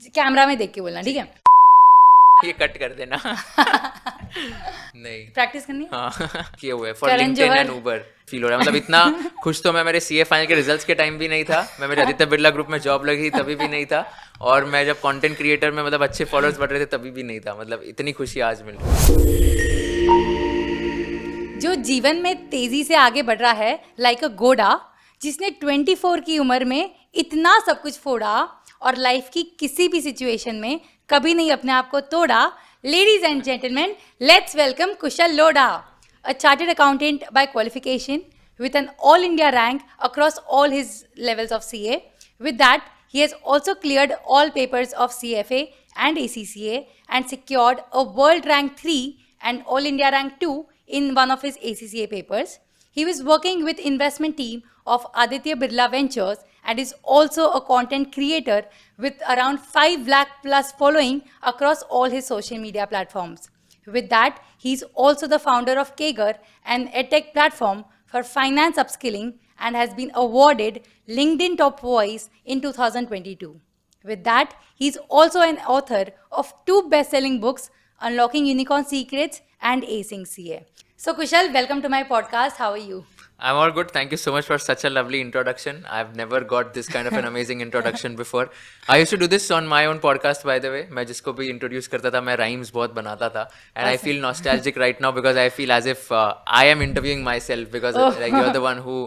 Camera में देख के बोलना, ठीक है? ये कट कर देना। नहीं, प्रैक्टिस करनी है? हाँ किए हुए for Karan LinkedIn Johar. And Uber feel हो रहा है। मतलब इतना खुश तो मैं मेरे सीए फाइनल के रिजल्ट्स के टाइम भी नहीं था, मैं मेरे आदित्य बिरला ग्रुप में जॉब लगी तभी भी नहीं था, और मैं जब कंटेंट क्रिएटर में मतलब अच्छे फॉलोअर्स बढ़ रहे थे तभी भी नहीं था। मतलब इतनी खुशी आज मिल रही है। जो जीवन में तेजी से आगे बढ़ रहा है लाइक अ घोड़ा, जिसने 24 की उम्र में इतना सब कुछ फोड़ा और लाइफ की किसी भी सिचुएशन में कभी नहीं अपने आप को तोड़ा, ladies and gentleman, let's welcome Kusal Lodha, a chartered accountant by qualification with an all India rank across all his levels of CA. With that, he has also cleared all papers of CFA and ACCA and secured a world rank 3 and all India rank 2 in one of his ACCA papers. He was working with investment team of Aditya Birla Ventures and is also a content creator with around 5 lakh plus following across all his social media platforms. With that, he's also the founder of KAGR, an edtech platform for finance upskilling, and has been awarded LinkedIn Top Voice in 2022. With that, he's also an author of 2 best-selling books, Unlocking Unicorn Secrets and Acing CA. So Kushal, welcome to my podcast. How are you? I'm all good. Thank you so much for such a lovely introduction. I've never got this kind of an amazing introduction before. I used to do this on my own podcast, by the way. मैं जिसको भी introduce करता था, मैं rhymes बहुत बनाता था. And I feel nostalgic right now because I feel as if I am interviewing myself because like you're the one who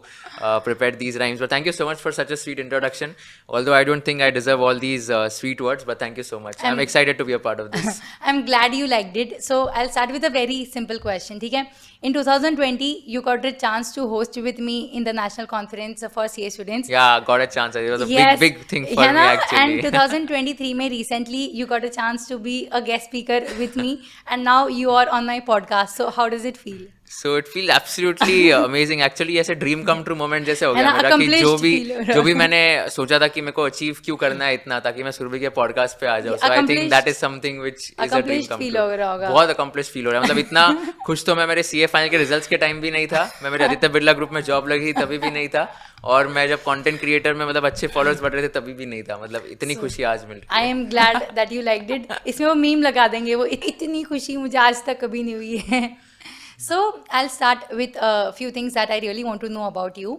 prepared these rhymes. But thank you so much for such a sweet introduction. Although I don't think I deserve all these sweet words, but thank you so much. I'm excited to be a part of this. I'm glad you liked it. So I'll start with a very simple question. ठीक है? In 2020, you got a chance to host with me in the national conference for CA students. Yeah, got a chance. It was a big thing for me actually. And 2023 में recently you got a chance to be a guest speaker with me, and now you are on my podcast. So how does it feel? So it feels absolutely amazing. Actually ऐसे dream come true moment जैसे हो गया मेरा कि जो भी मैंने सोचा था कि मेरे को अचीव क्यों करना है इतना, ताकि मैं सुरभि के पॉडकास्ट पे आ जाऊँ. So I think that is something which is a dream come true. बहुत accomplished फील हो रहा है. मतलब इतना खुश तो मैं मेरे सीए फाइनल के रिजल्ट्स के टाइम भी नहीं था, मैं मेरे आदित्य बिरला ग्रुप में जॉब लगी तभी भी नहीं था, और मैं जब कंटेंट क्रिएटर में मतलब अच्छे फॉलोअर्स बढ़ रहे थे तभी भी नहीं था. मतलब इतनी खुशी आज मिल रही है. I am glad that you liked it. इसमें वो मीम लगा देंगे, वो इतनी खुशी मुझे आज तक कभी नहीं हुई है. So I'll start with a few things that I really want to know about you.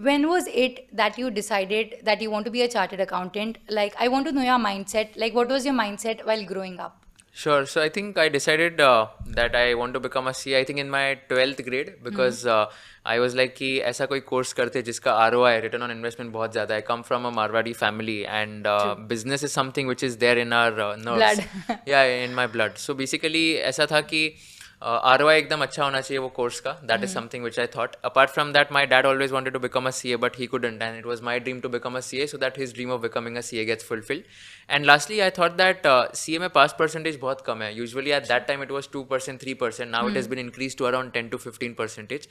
When was it that you decided that you want to be a chartered accountant? Like, I want to know your mindset. Like, what was your mindset while growing up? Sure. So I think I decided that I want to become a CA, I think in my 12th grade, because I was like कि ऐसा कोई course करते जिसका ROI, return on investment, बहुत ज़्यादा है. I come from a Marwadi family and business is something which is there in our nerves. Blood. Yeah, in my blood. So basically ऐसा था कि ROI एकदम अच्छा होना चाहिए वो कोर्स का. That is something which I thought. Apart from that, my dad always wanted to become a CA, but he couldn't, and it was my dream to become a CA so that his dream of becoming a CA gets fulfilled. And lastly, I thought that CA में pass percentage बहुत कम है. Usually at that time it was 2%, 3%. Now it has been increased to around 10 to 15%.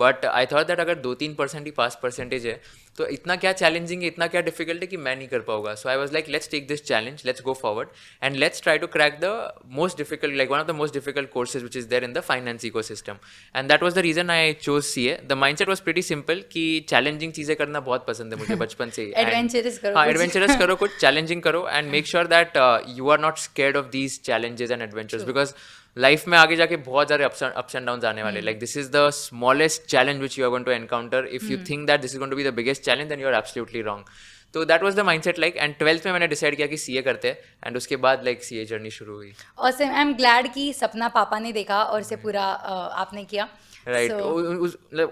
But I thought that अगर 2-3% ही pass percentage है तो इतना क्या challenging है, इतना क्या डिफिकल्ट है कि मैं नहीं कर पाऊंगा. So I was like let's take this challenge, let's go forward and let's try to crack the most difficult, like one of the most difficult courses which is there in the finance ecosystem. And that was the reason I chose CA. The mindset was pretty simple कि challenging चीज़ें करना बहुत पसंद है मुझे बचपन से ही. Adventurous करो. हाँ, एडवेंचरस करो, कुछ चैलेंजिंग करो and make sure that you are not scared of these challenges and adventures, because life में आगे जाके बहुत सारे अप्स एंड डाउन्स आने वाले. Like this is the smallest challenge which you are going to encounter. If you think that this is going to be the biggest challenge then you are absolutely wrong. तो that was the mindset like. And 12th में मैंने decide किया कि CA करते हैं and उसके बाद like CA journey शुरू हुई. और आई एम ग्लैड कि सपना पापा ने देखा और इसे पूरा आपने किया. राइट.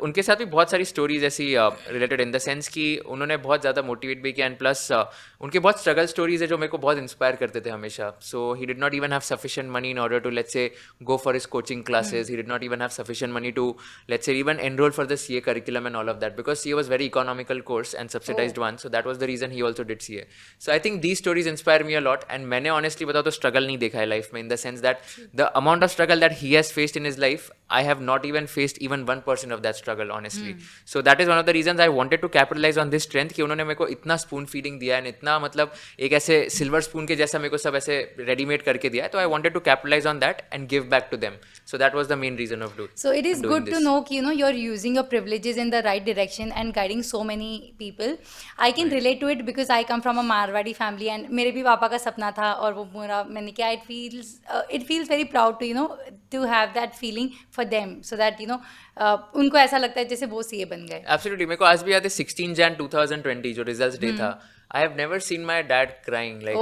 उनके साथ भी बहुत सारी स्टोरीज ऐसी रिलेटेड इन द सेंस कि उन्होंने बहुत ज़्यादा मोटिवेट भी किया एंड प्लस उनके बहुत स्ट्रगल स्टोरीज है जो मेरे को बहुत इंस्पायर करते थे हमेशा. So he did not even have sufficient money in order to let's say go for his coaching classes. He did not even have sufficient money to let's say even enroll for the CA curriculum and all of that, because CA was very economical course and subsidized one. So that was the reason he also did CA. So I think these stories inspire me a lot. And मैंने honestly बताओ तो struggle नहीं देखा है life में, in the sense that the amount of struggle that he has faced in his life I have not even faced faced even 1% of that struggle, honestly. So that is one of the reasons I wanted to capitalize on this strength कि उन्होंने मेरे को इतना spoon feeding दिया है, इतना मतलब एक ऐसे silver spoon के जैसा मेरे को सब ऐसे ready-made करके दिया है, तो I wanted to capitalize on that and give back to them. So that was the main reason of doing. So it is doing good this. to know कि you're using your privileges in the right direction and guiding so many people. I can relate to it because I come from a Marwadi family and मेरे भी पापा का सपना था और वो पूरा मैंने किया. It feels very proud to to have that feeling for them so that उनको ऐसा लगता है जैसे वो सीए बन गए. Absolutely. मेरे को आज भी याद है 16 Jan 2020 जो results day था. I have never seen my dad crying. Like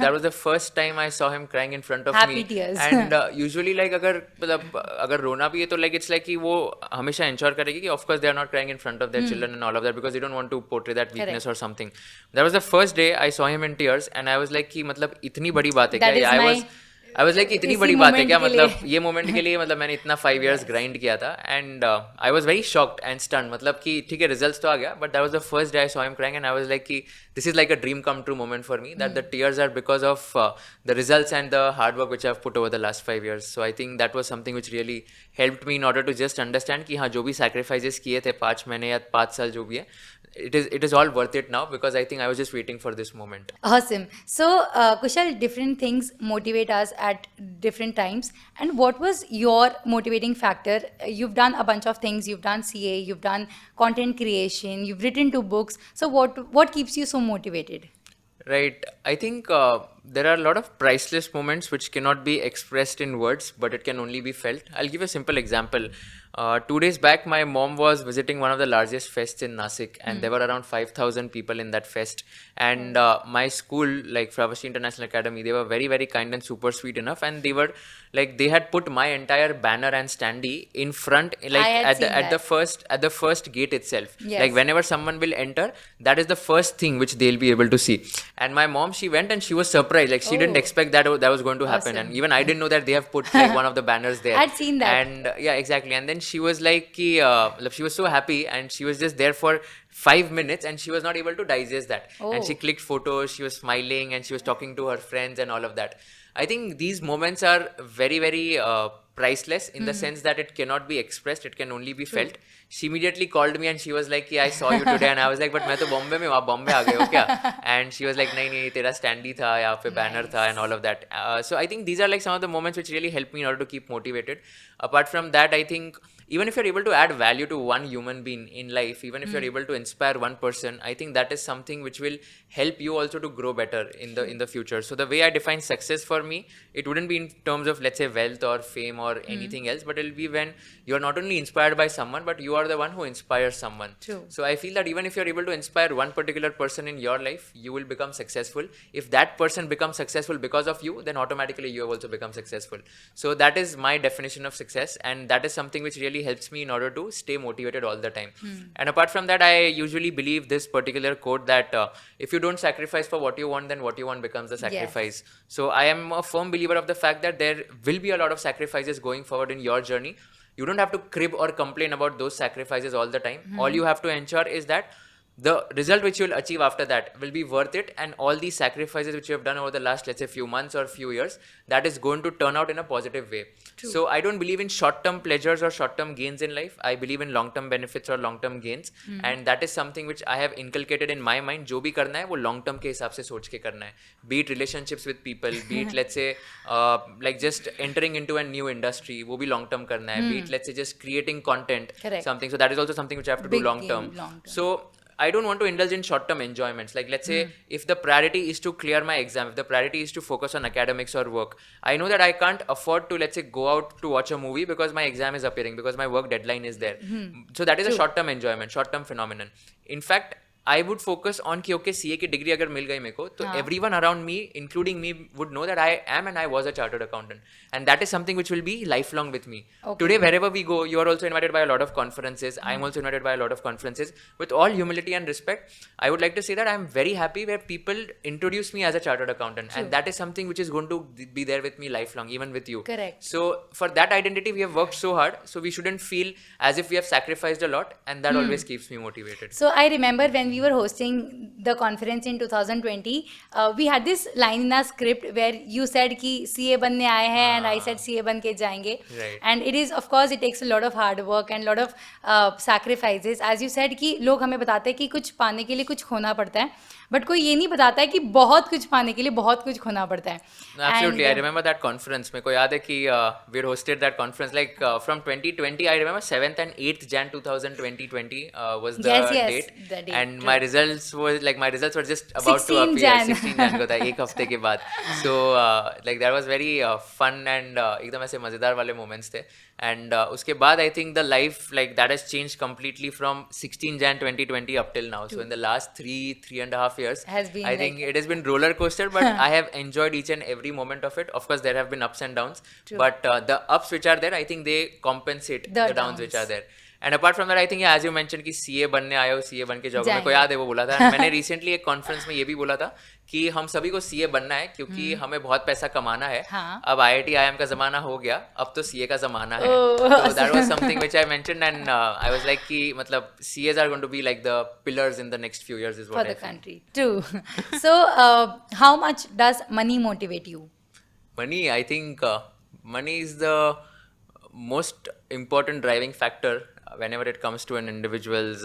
that was the first time I saw him crying in front of Happy me. tears. And usually like अगर रोना भी है तो like it's like कि वो हमेशा ensure करेगी कि of course they are not crying in front of their children and all of that because they don't want to portray that weakness or something. That was the first day I saw him in tears and I was like कि मतलब इतनी बड़ी बात है क्या? I was like इतनी बड़ी बात है क्या मतलब ये मोमेंट के लिए मतलब मैंने इतना 5 years grind किया था and I was very shocked and stunned मतलब कि ठीक है results तो आ गया but that was the first day I saw him crying and I was like कि this is like a dream come true moment for me that the tears are because of the results and the hard work which I've put over the last 5 years. So I think that was something which really helped me in order to just understand कि हाँ जो भी sacrifices किए थे 5 महीने या 5 साल जो भी है it is all worth it now because I think I was just waiting for this moment. Awesome. So, Kushal, different things motivate us at different times. And what was your motivating factor? You've done a bunch of things. You've done CA, you've done content creation, you've written 2 books. So, what keeps you so motivated? Right. I think there are a lot of priceless moments which cannot be expressed in words, but it can only be felt. I'll give a simple example. 2 days back, my mom was visiting one of the largest fests in Nasik, and there were around 5,000 people in that fest. And my school, like Pravashri International Academy, they were very, very kind and super sweet enough, and they were like they had put my entire banner and standee in front, like at the first gate itself. Yes. Like whenever someone will enter, that is the first thing which they'll be able to see. And my mom, she went and she was surprised. Like she didn't expect that was going to happen. Awesome. And even I didn't know that they have put like one of the banners there. I'd seen that. And yeah, exactly. And then she was like, she was so happy and she was just there for 5 minutes and she was not able to digest that. And she clicked photos, she was smiling and she was talking to her friends and all of that. I think these moments are very, very priceless in the sense that it cannot be expressed, it can only be felt. She immediately called me and she was like, I saw you today. And I was like, but मैं तो बॉम्बे में हूँ, आप बॉम्बे आ गए हो क्या? And she was like, नहीं तेरा standee था, यहाँ पे banner था and all of that. So I think these are like some of the moments which really help me in order to keep motivated. Apart from that, I think even if you're able to add value to one human being in life, even if you're able to inspire one person, I think that is something which will help you also to grow better in the future. So the way I define success for me, it wouldn't be in terms of let's say wealth or fame or anything else, but it'll be when you're not only inspired by someone, but you are the one who inspires someone. True. So I feel that even if you're able to inspire one particular person in your life, you will become successful. If that person becomes successful because of you, then automatically you have also become successful. So that is my definition of success, and that is something which really helps me in order to stay motivated all the time. And apart from that, I usually believe this particular quote that if you don't sacrifice for what you want, then what you want becomes the sacrifice. Yes. So I am a firm believer of the fact that there will be a lot of sacrifices going forward in your journey. You don't have to crib or complain about those sacrifices all the time. All you have to ensure is that the result which you will achieve after that will be worth it, and all these sacrifices which you have done over the last, let's say, few months or few years, that is going to turn out in a positive way. True. So I don't believe in short-term pleasures or short-term gains in life. I believe in long-term benefits or long-term gains, and that is something which I have inculcated in my mind. जो भी करना है वो long-term के हिसाब से सोच के करना है. Be it relationships with people, be it let's say like just entering into a new industry, वो भी long-term करना है. Be it let's say just creating content, Correct. something. So that is also something which I have to do Big long-term. game, long-term. So I don't want to indulge in short-term enjoyments. Like let's say if the priority is to clear my exam, if the priority is to focus on academics or work, I know that I can't afford to let's say go out to watch a movie because my exam is appearing, because my work deadline is there. So that is a short-term enjoyment, short-term phenomenon. In fact, I would focus on कि okay CA की degree अगर मिल गई मेरे को तो everyone around me including me would know that I am and I was a chartered accountant, and that is something which will be lifelong with me. Today wherever we go, you are also invited by a lot of conferences. I am also invited by a lot of conferences. With all humility and respect, I would like to say that I am very happy where people introduce me as a chartered accountant. True. And that is something which is going to be there with me lifelong, even with you. Correct. So for that identity we have worked so hard, so we shouldn't feel as if we have sacrificed a lot, and that always keeps me motivated. So I remember when we we were hosting the conference in 2020, we had this line in our script where you said कि CA बनने आए हैं and I said CA बन के जाएंगे. Right. And it is, of course, it takes a lot of hard work and lot of sacrifices. As you said कि लोग हमें बताते हैं कि कुछ पाने के लिए कुछ खोना पड़ता है, बट कोई ये नहीं बताता है कि बहुत कुछ पाने के लिए बहुत कुछ खोना पड़ता है. Absolutely, I remember that conference. मेरे को याद है कि we hosted that conference like from 2020. I remember 7th and 8th Jan 2020 was the Yes, date. the date, And true. my results were just about to 16 appear. Jan. 16 Jan को था, एक हफ्ते के बाद. So like that was very fun and एकदम ऐसे मजेदार वाले moments थे. And उसके बाद I think the life like that has changed completely from 16 Jan 2020 up till now. So in the last 3.5 years, Has been I think it has been roller coaster, but I have enjoyed each and every moment of it. Of course, there have been ups and downs, True. but the ups which are there, I think they compensate The the downs which downs. are there. And apart from that, I think as you mentioned कि CA बनने आए हो, CA बन के जाओगे. मेरे को जाएंगे. याद है वो बोला था. And मैंने recently एक conference में ये भी बोला था कि हम सभी को CA बनना है क्योंकि हमें बहुत पैसा कमाना है. हाँ. अब IIT IIM का ज़माना हो गया, अब तो CA का ज़माना है. Oh. So that was something which I mentioned, and I was like कि मतलब CAs are going to be like the pillars in the next few years is what For I the feel. country. True. So, how much does money motivate you? Money, I think money is the most important driving factor whenever it comes to an individual's,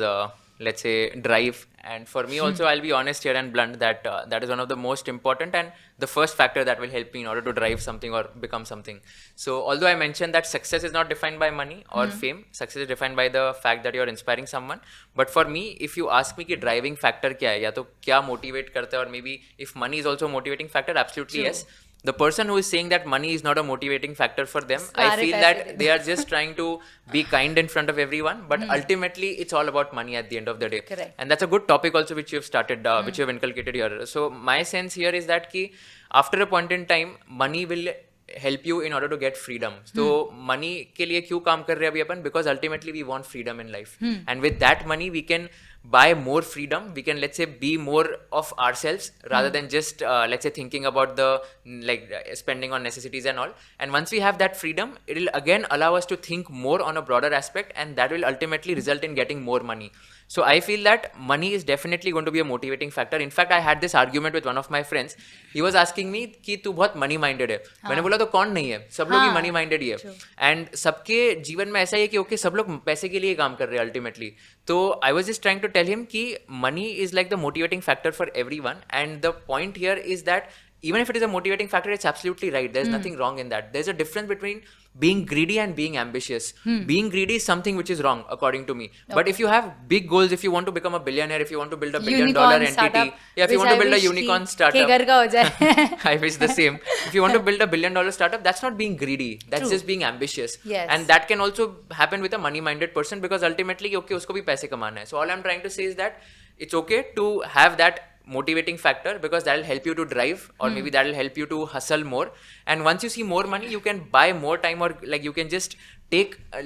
let's say, drive. And for me also, I'll be honest here and blunt that that is one of the most important and the first factor that will help me in order to drive something or become something. So although I mentioned that success is not defined by money or fame, success is defined by the fact that you're inspiring someone. But for me, if you ask me कि driving factor क्या है या तो क्या motivate करता है, or maybe if money is also a motivating factor, absolutely True. yes. The person who is saying that money is not a motivating factor for them, I सारे feel पैसे that they they are just trying to be kind in front of everyone, but ultimately it's all about money at the end of the day. Correct. And that's a good topic also which you've started, which you've inculcated here. So my sense here is that ki after a point in time, money will help you in order to get freedom. So money के लिए क्यों काम कर रहे हैं अभी अपन? Because ultimately we want freedom in life. And with that money we can buy more freedom. We can, let's say, be more of ourselves rather than just let's say thinking about the like spending on necessities and all. And once we have that freedom, it will again allow us to think more on a broader aspect, and that will ultimately result in getting more money. So I feel that money is definitely going to be a motivating factor. In fact, I had this argument with one of my friends. He was asking me कि तू बहुत money minded है. मैंने बोला तो कौन नहीं है? सब लोग ही money minded ही है. And सबके जीवन में ऐसा ही है कि okay, सब लोग पैसे के लिए काम कर रहे हैं ultimately. तो I was just trying to tell him कि money is like the motivating factor for everyone, and the point here is that even if it is a motivating factor, it's absolutely right. There's nothing wrong in that. There's a difference between being greedy and being ambitious. Being greedy is something which is wrong according to me. But if you have big goals, if you want to become a billionaire, if you want to build a $1 billion entity, startup, yeah, if you want to build a unicorn startup, KAGR का हो जाए. I wish the same. If you want to build a $1 billion startup, that's not being greedy. That's True. just being ambitious. Yes. And that can also happen with a money-minded person because ultimately, okay, उसको भी पैसे कमाना है. So all I'm trying to say is that it's okay to have that motivating factor because that will help you to drive, or maybe that will help you to hustle more. And once you see more money, you can buy more time, or like you can just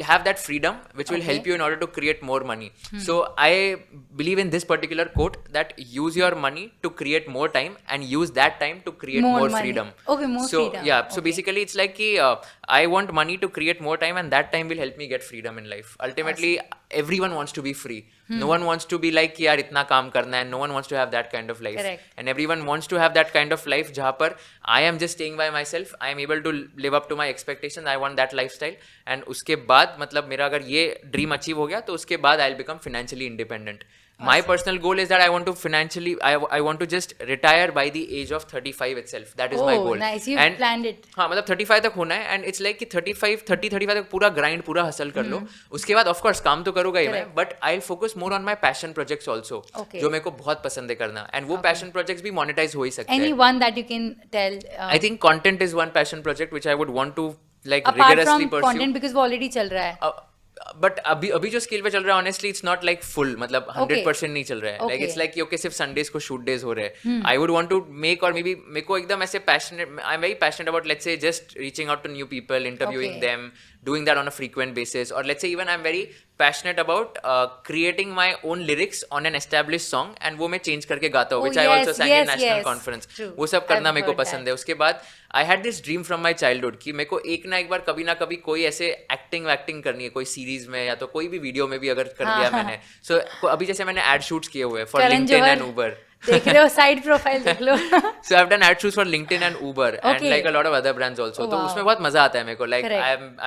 have that freedom which will help you in order to create more money. So I believe in this particular quote that use your money to create more time and use that time to create more money. freedom. Okay, more so freedom. yeah, so Okay. basically it's like ki, I want money to create more time, and that time will help me get freedom in life. Ultimately everyone wants to be free. No one wants to be like कि यार इतना काम करना है. No one wants to have that kind of life. Correct. And everyone wants to have that kind of life जहाँ पर I am just staying by myself. I am able to live up to my expectations. I want that lifestyle. And उसके बाद मतलब मेरा अगर ये dream achieve हो गया तो उसके बाद I'll become financially independent. My personal goal is that I want to financially, I want to just retire by the age of 35 itself. That is my goal. Oh, nice. You And planned it. हाँ मतलब 35 तक होना है, and it's like कि 35 तक पूरा grind, पूरा hustle कर लो. उसके बाद of course काम तो करूँगा ही मैं, but I'll focus more on my passion projects also. Okay. जो मेरे को बहुत पसंद है करना, and वो passion projects भी monetize हो ही सकते हैं. Any one that you can tell? I think content is one passion project which I would want to like apart rigorously from pursue. content, because वो already चल रहा है. बट अभी जो स्किल पे चल रहा है honestly it's not like full मतलब 100% नहीं चल रहा है. लाइक इट्स लाइक ओके सिर्फ संडेज को शूट डेज हो रहे हैं. I would want to make, और मे बी मेरे को एकदम ऐसे passionate, I am very passionate about let's say just reaching out to new people, interviewing them, doing that on a frequent basis, or let's say even I'm very passionate about creating my own lyrics on an established song and वो मैं change करके गाता हूँ, which I also sang in national conference. वो सब करना मेरे को पसंद है. उसके बाद I had this dream from my childhood कि मेरे को एक ना एक बार कभी ना कभी कोई ऐसे एक्टिंग करनी है, कोई सीरीज में या तो कोई भी वीडियो में भी अगर कर लिया मैंने. So अभी जैसे मैंने ad shoots किए हुए for LinkedIn and Uber. देख रहे हो साइड प्रोफाइल देख लो. So I've done ad shoots for LinkedIn and Uber and like a lot of other brands also. तो उसमें बहुत मजा आता है मेरे को. Like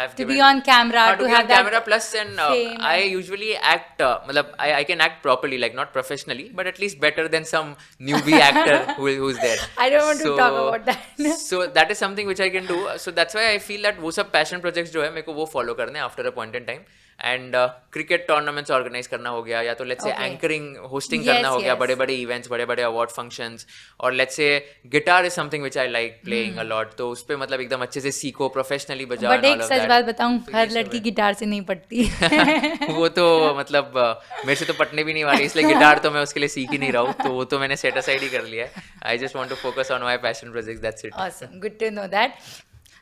I've to be on camera, to have that camera plus and I usually act मतलब I can act properly, like not professionally but at least better than some newbie actor who's there. I don't want to talk about that. So that is something which I can do. So that's why I feel that वो सब passion projects जो है मेरे को वो follow करने हैं after a point in time. And cricket tournaments organize करना हो गया, या तो लेट्स से एंकरिंग होस्टिंग करना हो गया, बड़े बड़े इवेंट्स, बड़े बड़े अवार्ड फंक्शंस, और लेट्स से guitar is something which I like playing a lot. तो उस पे मतलब एकदम अच्छे से सीखो, प्रोफेशनली बजाओ. बट एक सच बात बताऊं, हर लड़की गिटार से नहीं पढ़ती. वो तो मतलब मेरे से तो पटने भी नहीं वाली, इसलिए गिटार तो मैं उसके लिए सीख ही नहीं रहा हूँ. तो वो तो मैंने सेट असाइड ही कर लिया है. I just want to focus on my passion projects, that's it. Awesome, good to know that.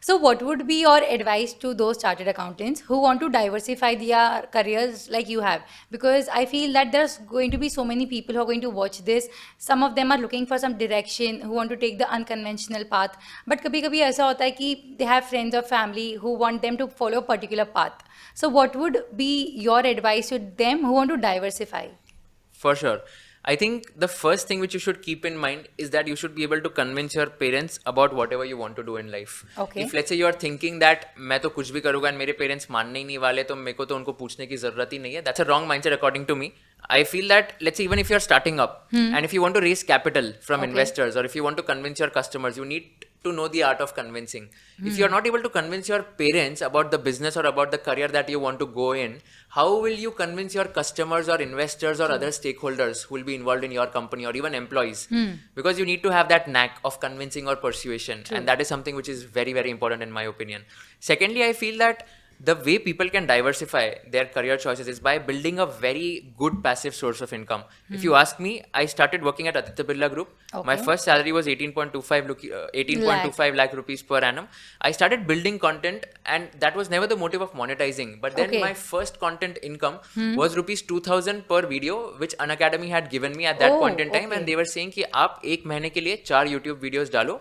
So what would be your advice to those chartered accountants who want to diversify their careers like you have? Because I feel that there's going to be so many people who are going to watch this. Some of them are looking for some direction, who want to take the unconventional path. But kabhi-kabhi aisa hota hai ki they have friends or family who want them to follow a particular path. So what would be your advice to them who want to diversify? For sure. I think the first thing which you should keep in mind is that you should be able to convince your parents about whatever you want to do in life. Okay. If let's say you are thinking that मैं तो कुछ भी करूँगा and मेरे parents मानने ही नहीं वाले, तो मेरे को तो उनको पूछने की ज़रूरत ही नहीं है. That's a wrong mindset according to me. I feel that let's say even if you're starting up and if you want to raise capital from investors, or if you want to convince your customers, you need to know the art of convincing. If you're not able to convince your parents about the business or about the career that you want to go in, how will you convince your customers or investors or other stakeholders who will be involved in your company or even employees? Because you need to have that knack of convincing or persuasion. And that is something which is very, very important in my opinion. Secondly, I feel that the way people can diversify their career choices is by building a very good passive source of income. If you ask me, I started working at Aditya Birla Group. My first salary was 18.25 lakh rupees per annum. I started building content and that was never the motive of monetizing. But then my first content income was rupees 2000 per video, which Unacademy had given me at that point in time. And they were saying कि आप एक महीने के लिए 4 YouTube videos डालो,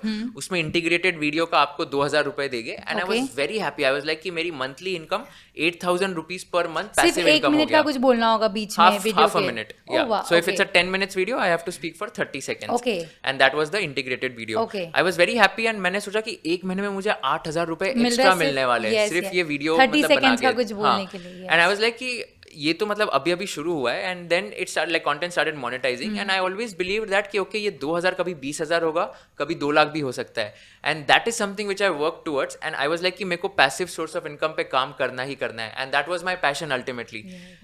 उसमें integrated video का आपको 2000 रुपए देंगे. And I was very happy. I was like कि मेरी monthly income 8,000 rupees per month passive सिर्फ income हो मिनट गया. का कुछ बोलना होगा बीच में वीडियो half a के. minute. Yeah. So if it's a 10 minutes video, I have to speak for 30 seconds. Okay. And that was the integrated video. Okay. I was very happy and मैंने सोचा कि एक महीने में मुझे 8,000 रुपए मिल रहा एक्स्ट्रा है मिलने वाले हैं सिर्फ ये वीडियो 30 मतलब बना seconds का के. कुछ बोलने के लिए. And I was like कि ये तो मतलब अभी अभी शुरू हुआ है. And then it start like content started monetizing. And I always believe that कि ओके ये 2000 कभी 20,000 होगा, कभी 2 लाख भी हो सकता है. And that is something which I work towards. And I was like कि मेरे को पैसिव सोर्स ऑफ इनकम पे काम करना ही करना है. And that was my passion ultimately.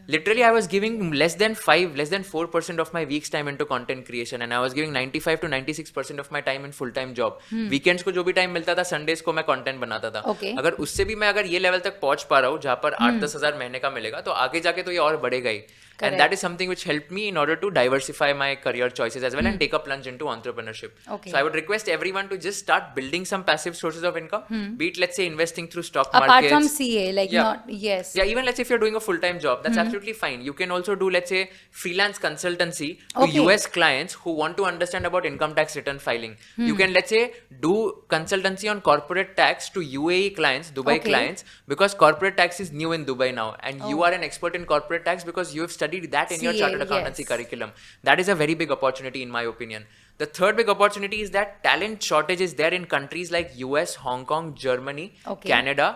Literally I was giving less than 4% of my week's time into content creation, and I was giving 95 to 96% of my time in full time job. Weekends को जो भी time मिलता था, Sundays को मैं content बनाता था. अगर उससे भी मैं अगर ये लेवल तक पहुंच पा रहा हूँ जहाँ पर 8-10 हजार महीने का मिलेगा, तो आगे जाके तो ये और बढ़ेगा ही. And that is something which helped me in order to diversify my career choices as well and take a plunge into entrepreneurship. So I would request everyone to just start building some passive sources of income. Be it, let's say, investing through stock markets. Apart from CA, like not, yes. Yeah, even let's say if you're doing a full-time job, that's absolutely fine. You can also do, let's say, freelance consultancy to US clients who want to understand about income tax return filing. You can, let's say, do consultancy on corporate tax to UAE clients, Dubai clients, because corporate tax is new in Dubai now. And you are an expert in corporate tax because you have studied that in your chartered accountancy curriculum. That is a very big opportunity in my opinion. The third big opportunity is that talent shortage is there in countries like US, Hong Kong, Germany, Canada,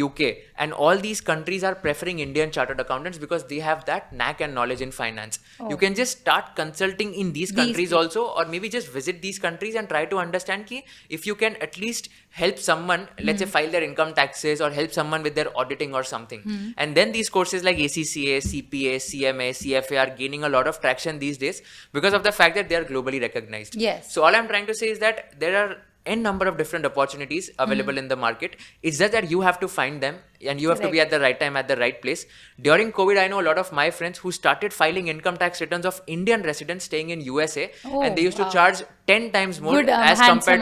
UK, and all these countries are preferring Indian chartered accountants because they have that knack and knowledge in finance. You can just start consulting in these countries also, or maybe just visit these countries and try to understand ki if you can at least help someone, let's say, file their income taxes or help someone with their auditing or something. And then these courses like ACCA, CPA, CMA, CFA are gaining a lot of traction these days because of the fact that they are globally recognized. Yes. So all I'm trying to say is that there are n number of different opportunities available in the market. It's just that you have to find them and you have to be at the right time at the right place. During COVID, I know a lot of my friends who started filing income tax returns of Indian residents staying in USA, and they used to charge 10 times more Good, as handsome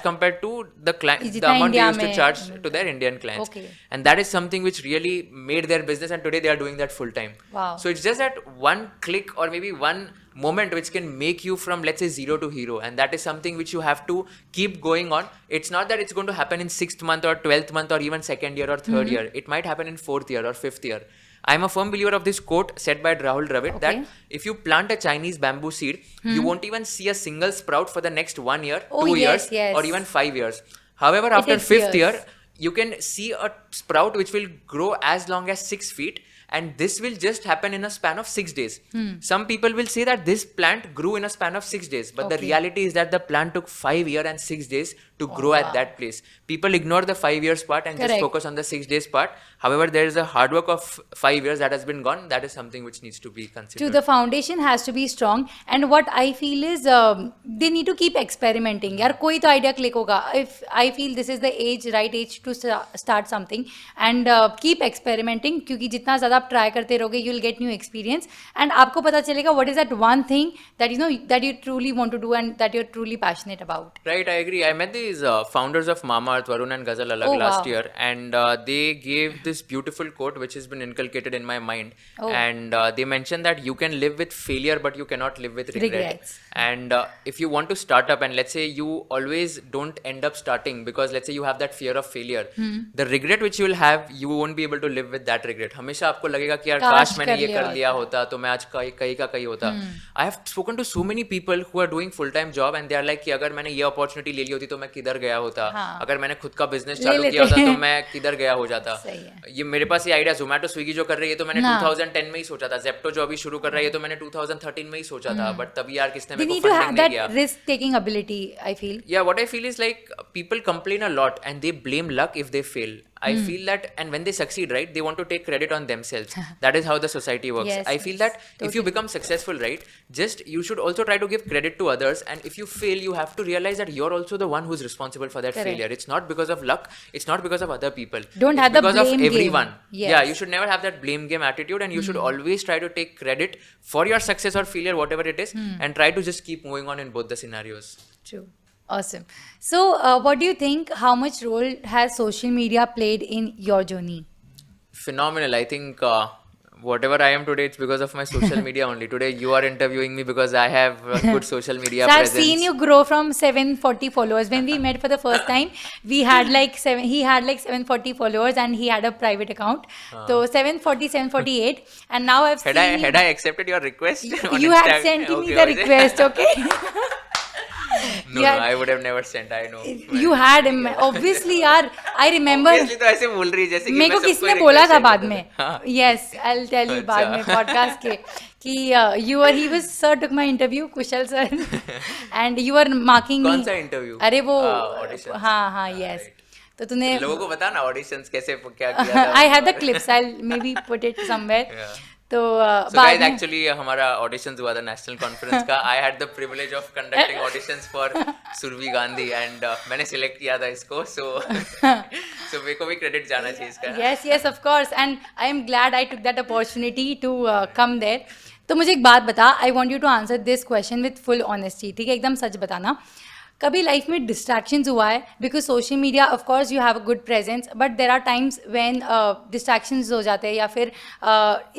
compared to the जितना amount they India used to में charge to their Indian clients. Okay. And that is something which really made their business, and today they are doing that full time. Wow. So it's just that one click or maybe one moment which can make you from, let's say, zero to hero, and that is something which you have to keep going on. It's not that it's going to happen in 6th month or 12th month or even 2nd year or 3rd year. It might happen in 4th year or 5th year. I'm a firm believer of this quote said by Rahul Dravid that if you plant a Chinese bamboo seed, you won't even see a single sprout for the next 1 year, 2 years, or even 5 years. However, after 5th year, you can see a sprout which will grow as long as 6 feet, and this will just happen in a span of 6 days. Some people will say that this plant grew in a span of 6 days, but the reality is that the plant took 5 years and 6 days to grow at that place. People ignore the 5 years part and just focus on the 6 days part. However, there is a hard work of 5 years that has been gone. That is something which needs to be considered. The foundation has to be strong, and what I feel is they need to keep experimenting. यार कोई तो idea click होगा. If I feel this is the right age to start something, and keep experimenting, क्योंकि जितना ज़्यादा आप try करते रहोगे, you'll get new experience, and आपको पता चलेगा what is that one thing that that you truly want to do and that you're truly passionate about. Right, I agree. I met these founders of Mamaearth, Varun and Ghazal Alag last year, and they gave this beautiful quote which has been inculcated in my mind. And they mentioned that you can live with failure, but you cannot live with regrets. And if you want to start up, and let's say you always don't end up starting because let's say you have that fear of failure, the regret which you will have, you won't be able to live with that regret. हमेशा आपको लगेगा कि यार काश मैंने ये कर लिया होता तो मैं आज कहीं का कहीं होता. I have spoken to so many people who are doing full time job and they are like कि अगर मैंने ये opportunity ले ली होती तो मैं किधर गया होता, अगर मैंने खुद का बिजनेस चालू किया होता तो मैं किधर गया हो जाता. ये मेरे पास ये आइडिया जोमेटो स्विगी जो कर रही है तो मैंने 2010 में ही सोचा था. जेप्टो जो अभी शुरू कर रही है तो मैंने 2013 में ही सोचा था, बट तभी यार किसने मेरे को फंडिंग नहीं किया. Risk taking ability, I feel. Yeah, what I feel is like people complain a lot and they blame luck if they fail. I feel that, and when they succeed, right, they want to take credit on themselves. That is how the society works. I feel that if you become successful, right, just you should also try to give credit to others, and if you fail, you have to realize that you're also the one who's responsible for that failure. It's not because of luck, it's not because of other people. Don't have the blame game. Because of everyone. Yeah, you should never have that blame game attitude, and you should always try to take credit for your success or failure, whatever it is, and try to just keep moving on in both the scenarios. True. Awesome. So, what do you think? How much role has social media played in your journey? Phenomenal. I think whatever I am today, it's because of my social media only. Today, you are interviewing me because I have a good social media presence. I've seen you grow from 740 followers. When we met for the first time, he had like 740 followers and he had a private account. So 740, 748. And now I've seen Had I accepted your request? You had sent me the request, okay? No, I would have never sent. I know. You had obviously, यार. I remember. Obviously तो ऐसे बोल रही है जैसे कि मेरे को किसने बोला था बाद में? Yes, I'll tell you बाद में podcast के कि he was sir took my interview, Kushal sir, and you were marking me. कौन सा interview? अरे वो auditions. हाँ yes. तो तूने लोगों को बता ना auditions कैसे क्या किया था. I have the clips. I'll maybe put it somewhere. तो guys, actually हमारा auditions हुआ था national conference का. I had the privilege of conducting auditions for Surbhi Gandhi and मैंने select किया था इसको, so मेरे को भी credit जाना चाहिए इसका. Yes, of course, and I am glad I took that opportunity to come there. तो मुझे एक बात बता, I want you to answer this question with full honesty, ठीक है, एकदम सच बताना. कभी लाइफ में डिस्ट्रैक्शंस हुआ है? Because social media of course you have a good presence, but there are times when distractions हो जाते हैं या फिर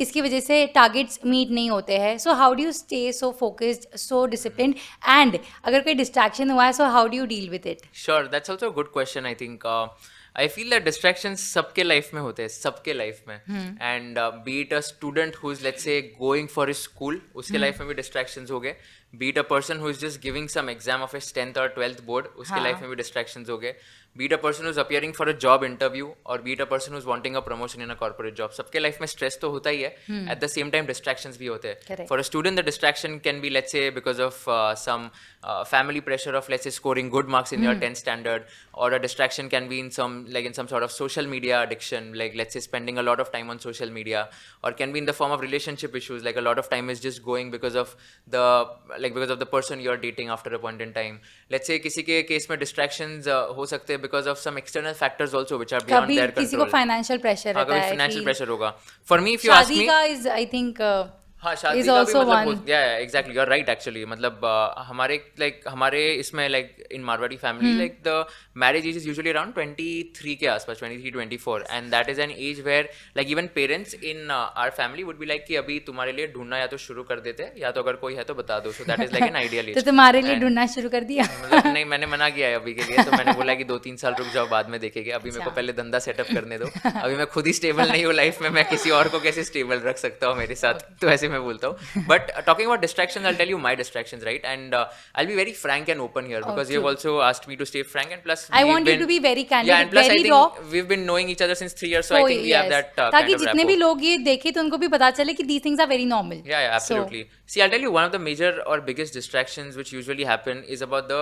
इसकी वजह से टारगेट्स मीट नहीं होते हैं. So how do you stay so focused, so disciplined, and अगर कोई डिस्ट्रैक्शन हुआ है so how do you deal with it? Sure, that's also a good question. I think I feel that distractions सबके life में होते हैं, सबके life में. And B it a student who is let's say going for his school, उसके life में भी distractions हो गए. Be it a person who is just giving some exam of his 10th or 12th board, उसके life में भी distractions हो गए. Be it a person who is appearing for a job interview, or be it a person who is wanting a promotion in a corporate job. सबके life में stress तो होता ही है. At the same time distractions भी होते हैं. For a student, the distraction can be, let's say, because of some family pressure of, let's say, scoring good marks in your 10th standard, or a distraction can be in some sort of social media addiction, like let's say spending a lot of time on social media, or can be in the form of relationship issues, like a lot of time is just going because of the like because of the person you are dating after a point in time. Let's say किसी के case में distractions हो सकते हैं because of some external factors also which are beyond कभी their किसी को control. Financial pressure हाँ, रहता कभी है financial कि pressure होगा. For me, if you ask शादी me, का इज आई थिंक हाँ शादी is का भी also मतलब one. Exactly you are right actually मतलब हमारे इसमें like in Marwari family like the marriage age is usually around 23 के आसपास 23-24 and that is an age where like even parents in our family would be like कि अभी तुम्हारे लिए ढूंढना या तो शुरू कर देते हैं या तो अगर कोई है तो बता दो. सो that is like an ideal age. तो तुम्हारे लिए ढूंढना शुरू कर दिया. मतलब नहीं मैंने मना किया है अभी के लिए. तो मैंने बोला कि 2-3 साल रुक जाओ बाद में देखेंगे. अभी मेरे को पहले धंधा सेटअप करने दो. अभी मैं खुद ही स्टेबल नहीं हूँ लाइफ में. मैं किसी और को कैसे स्टेबल रख सकता हूँ मेरे साथ. तो ऐसे मैं बोलता हूँ. But talking about distractions, I'll tell you my distractions, right? And I'll be very frank and open here because you've also asked me to stay frank, and plus I want you to be very candid, yeah, and plus very I think raw. we've been knowing each other since 3 years, so I think we have that ताकि kind of जितने rapport. भी लोग ये देखें तो उनको भी पता चले कि these things are very normal. Yeah, absolutely. See, I'll tell you one of the major or biggest distractions which usually happen is about the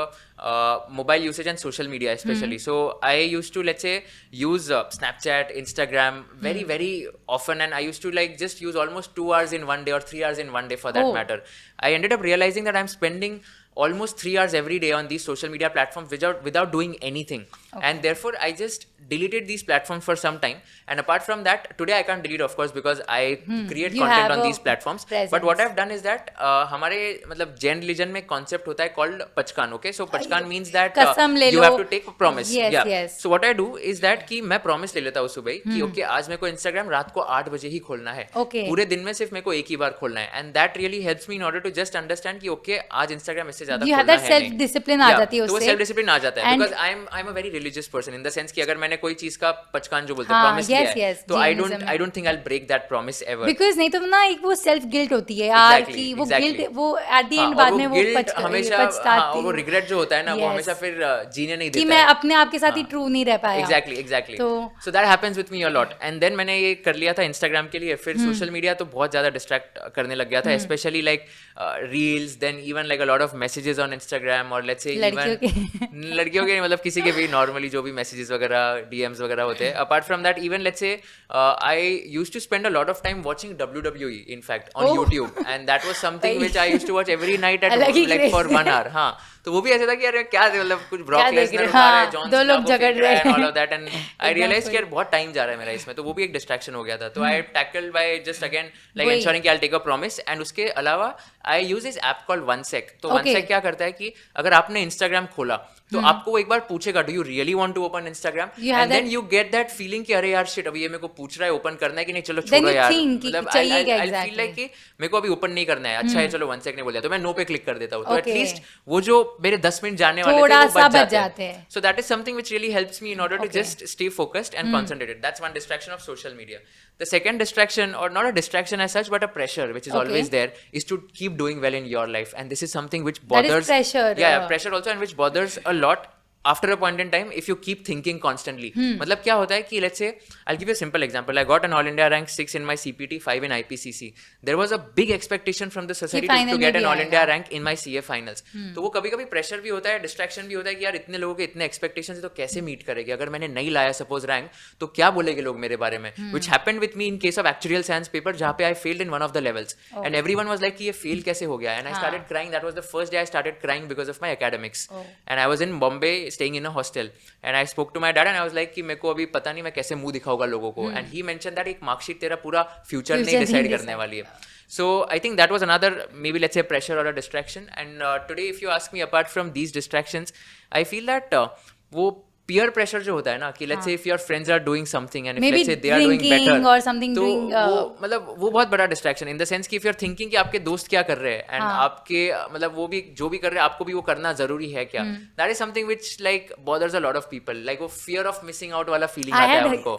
mobile usage and social media especially. So I used to, let's say, use Snapchat, Instagram very often, and I used to like just use almost 2 hours in one day or 3 hours in one day for that matter. I ended up realizing that I'm spending almost 3 hours every day on these social media platforms without doing anything. And therefore I just deleted these platforms for some time. And apart from that, today I can't delete of course because I create content on these platforms. But what I've done is that हमारे मतलब Jain religion में concept होता है called पचकान. Okay, so पचकान means that you have to take a promise. Yes. So what I do is that कि मैं promise ले लेता हूँ सुबह कि okay आज मेरे को Instagram रात को 8 बजे ही खोलना है. पूरे दिन में सिर्फ मेरे को एक ही बार खोलना है. And that really helps me in order to just understand कि okay आज Instagram इससे ज़्यादा खोलना है नहीं. सेल्फ डिसिप्लिन आ जाती है उससे. तो वो सेल्फ डिसिप्लिन आ जाता है because I'm a very religious person in the sense कि अगर मैंने कोई चीज का पचकान जो बोलते हैं प्रॉमिस किया है तो I don't think I'll break that promise ever. Because नहीं तो ना एक वो सेल्फ गिल्ट होती है यार कि वो गिल्ट वो एट द एंड बाद में वो हमेशा वो रिग्रेट जो होता है ना वो हमेशा फिर जीने नहीं देता कि मैं अपने आप के साथ ही ट्रू नहीं रह पाया. Exactly so that happens with me a lot. And then मैंने ये कर लिया था इंस्टाग्राम के लिए. फिर सोशल मीडिया तो बहुत ज्यादा डिस्ट्रैक्ट करने लग गया था specially like reels then even like a lot of messages on Instagram और लेट्स से इवन लड़कियों के मतलब किसी के भी नॉर्मली जो भी मैसेजेस वगैरह डीएम्स वगैरह होते हैं. Apart from that even let's say I used to spend a lot of time watching WWE in fact on YouTube and that was something which I used to watch every night at like for 1 hour. हाँ तो वो भी ऐसे था कि यार क्या मतलब कुछ ब्रॉक लेसनर उठा रहा है, जॉन दो लोग झगड़ रहे हैं all of that and I realized कि यार बहुत टाइम जा रहा है मेरा इसमें. तो वो भी एक डिस्ट्रैक्शन हो गया था. तो I tackled by just again like ensuring कि I'll take a promise. and उसके अलावा I use this app called 1sec. तो 1sec क्या करता है कि अगर आपने Instagram खोला तो आपको वो एक बार पूछेगा do you really want to open Instagram and then you get that feeling कि अरे यार शिट अभी ये मेरे को पूछ रहा है ओपन करना है कि नहीं चलो छोड़ो यार. मतलब आई फील लाइक कि मेरे को अभी ओपन नहीं करना है. अच्छा है चलो 1sec ने बोला तो मैं नो पे क्लिक कर देता हूँ. तो एटलीस्ट वो जो मेरे 10 मिनट जाने वाले थे वो बच जाते हैं. So that is something which really helps me in order to just stay focused and concentrated. That's one distraction of social media. The second distraction, or not a distraction as such, but a pressure which is always there, is to keep doing well in your life. And this is something which bothers. That is pressure. Yeah, pressure also, and which bothers a lot. After a point in time, if you keep thinking constantly, मतलब क्या होता है कि let's say I'll give you a simple example. I got an all India rank 6 in my CPT, 5 in IPCC. There was a big expectation from the society to get an all India rank in my CA finals. तो वो कभी-कभी pressure भी होता है, distraction भी होता है कि यार इतने लोगों के इतने expectations है तो कैसे meet करेंगे. अगर मैंने नहीं लाया suppose rank तो क्या बोलेंगे लोग मेरे बारे में. Which happened with me in case of actuarial science paper जहाँ पे I failed in one of the levels. And everyone was like कि ये fail कैसे हो गया. And I started crying. That was the first day I started crying because of my academics. And I was in Bombay staying in a hostel. And I spoke to my dad and I was like कि मेरे को अभी पता नहीं मैं कैसे मुंह दिखाऊंगा लोगों को. And he mentioned that एक मार्कशीट तेरा पूरा फ्यूचर नहीं डिसाइड करने वाली है. So I think that was another maybe let's say pressure or a distraction. And today if you ask me apart from these distractions, I feel that वो peer pressure जो होता है ना कि let's say if your friends are doing something and if let's say they are doing better or something तो doing वो मतलब वो बहुत बड़ा distraction in the sense कि if you're thinking कि आपके दोस्त क्या कर रहे हैं and आपके मतलब वो भी जो भी कर रहे हैं आपको भी वो करना जरूरी है क्या. that is something which like bothers a lot of people. like वो fear of missing out वाला feeling आता है उनको.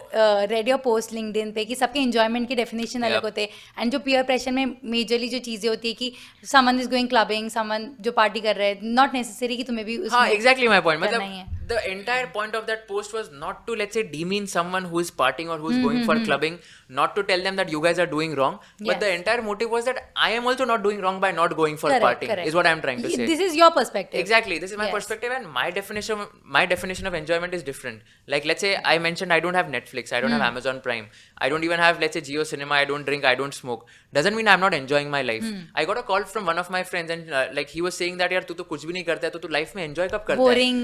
read your post LinkedIn पे कि सबके enjoyment की definition अलग होते हैं and जो peer pressure में majorly जो चीजें होती है कि someone is going clubbing, someone जो party कर रहे हैं, not necessary कि तुम्हें भी हाँ exactly my point. मतलब the entire point of that post was not to, let's say, demean someone who is partying or who is going for clubbing, not to tell them that you guys are doing wrong, but the entire motive was that I am also not doing wrong by not going for partying, is what I am trying to say. This is your perspective. Exactly, this is my perspective, and my definition of enjoyment is different. Like, let's say I mentioned I don't have Netflix, I don't have Amazon Prime, I don't even have, let's say, Jio Cinema, I don't drink, I don't smoke. Doesn't mean I'm not enjoying my life. I got a call from one of my friends, and like he was saying that, यार तू तो कुछ भी नहीं करता है, तो तू life में enjoy कब करता है? Boring.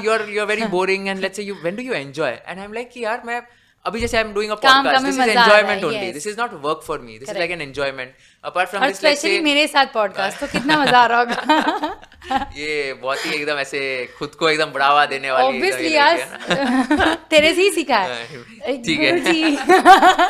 You're very boring, and let's say when do you enjoy? And I'm like कि यार मैं अभी जैसे I'm doing a podcast, this is enjoyment only. This is not work for me. This is like an enjoyment. Apart from this, let's say मेरे साथ podcast तो कितना मजा आ रहा होगा. ये बहुत ही एकदम ऐसे खुद को एकदम बढ़ावा देने वाली. Obviously यार तेरे से ही सीखा है. ठीक है.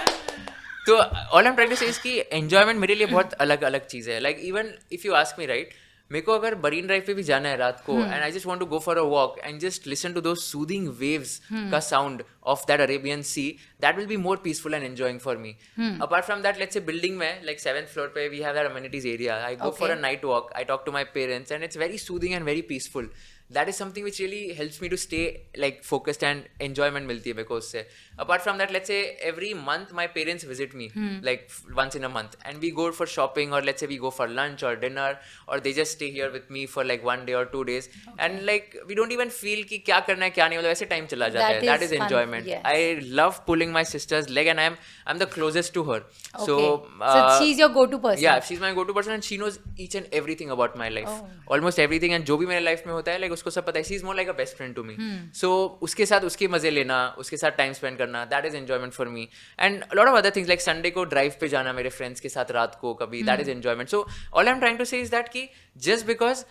तो all I'm trying to say is कि enjoyment मेरे लिए बहुत अलग अलग चीज़ है. Like even if you ask me, right, मेरे को अगर मरीन ड्राइव पे भी जाना है रात को, and I just want to go for a walk and just listen to those soothing waves का sound of that Arabian sea, that will be more peaceful and enjoying for me. Apart from that, let's say building में like 7th floor पे we have that amenities area. I go for a night walk, I talk to my parents, and it's very soothing and very peaceful. That is something which really helps me to stay like focused, and enjoyment मिलती है मेरे को उससे. Apart from that, let's say every month my parents visit me like once in a month, and we go for shopping, or let's say we go for lunch or dinner, or they just stay here with me for like 1 day or 2 days, and like we don't even feel कि क्या करना है क्या नहीं, मतलब ऐसे time चला जाता है. That is enjoyment. I love pulling my sister's leg, and I'm the closest to her. So she's your go-to person. Yeah, she's my go-to person, and she knows each and everything about my life, almost everything, and जो भी मेरे life में होता है like उसको सब पता है. She is more like a best friend to me. So उसके साथ उसके मजे लेना, उसके साथ टाइम स्पेंड करना, that is enjoyment for me. And lot of other things like Sunday को ड्राइव पे जाना मेरे फ्रेंड्स के साथ रात को कभी, that is enjoyment. So all I am trying to say is that कि just because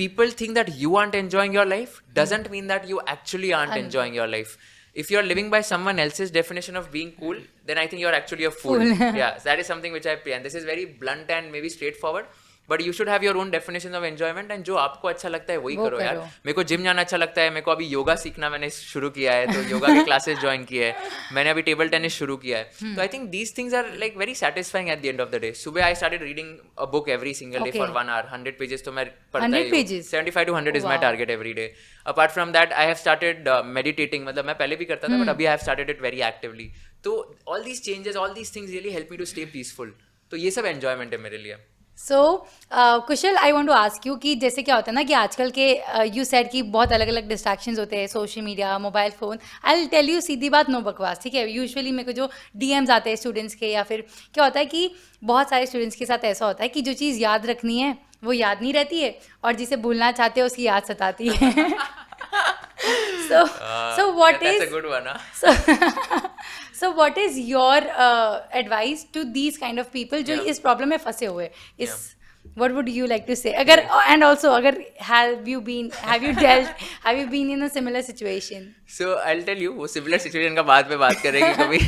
people think that you aren't enjoying your life doesn't mean that you actually aren't enjoying your life. If you're living by someone else's definition of being cool, then I think you're actually a fool. Yeah, that is something which I pay, and this is very blunt and maybe straightforward, but you should have your own definition of enjoyment, and जो आपको अच्छा लगता है वही करो यार. मेरे को जिम जाना अच्छा लगता है, मेरे को अभी योगा सीखना मैंने शुरू किया है, तो योगा के क्लासेस ज्वाइन किए हैं, मैंने अभी टेबल टेनिस शुरू किया है. तो I think these things are like very satisfying at the end of the day. सुबह I started reading a book every single day for 1 hour. 100 pages तो मैं पढ़ता ही हूँ. 75 to 100 is my target every day. Apart from that, I have started meditating. मतलब मैं पहले भी करता था, but अभी I have started it very actively. तो all these changes, all these things really help me to stay peaceful. तो ये सब enjoyment है मेरे लिए. So Kushal, I want to ask you कि जैसे क्या होता है ना कि आजकल के यू सेड कि बहुत अलग अलग डिस्ट्रैक्शंस होते हैं, social media, mobile phone. I will tell you सीधी बात, नो बकवास, ठीक है. यूजुअली मेरे को जो डीएम्स आते हैं स्टूडेंट्स के, या फिर क्या होता है कि बहुत सारे स्टूडेंट्स के साथ ऐसा होता है कि जो चीज़ याद रखनी है वो याद नहीं रहती है, और जिसे भूलना चाहते हो उसकी याद सताती है. so what is a good one, so what is your advice to these kind of people जो इस प्रॉब्लम में फंसे हुए इस what would you like to say? अगर and also अगर have you been in a similar situation? So I'll tell you, वो similar situation का बाद में बात करेंगे कभी.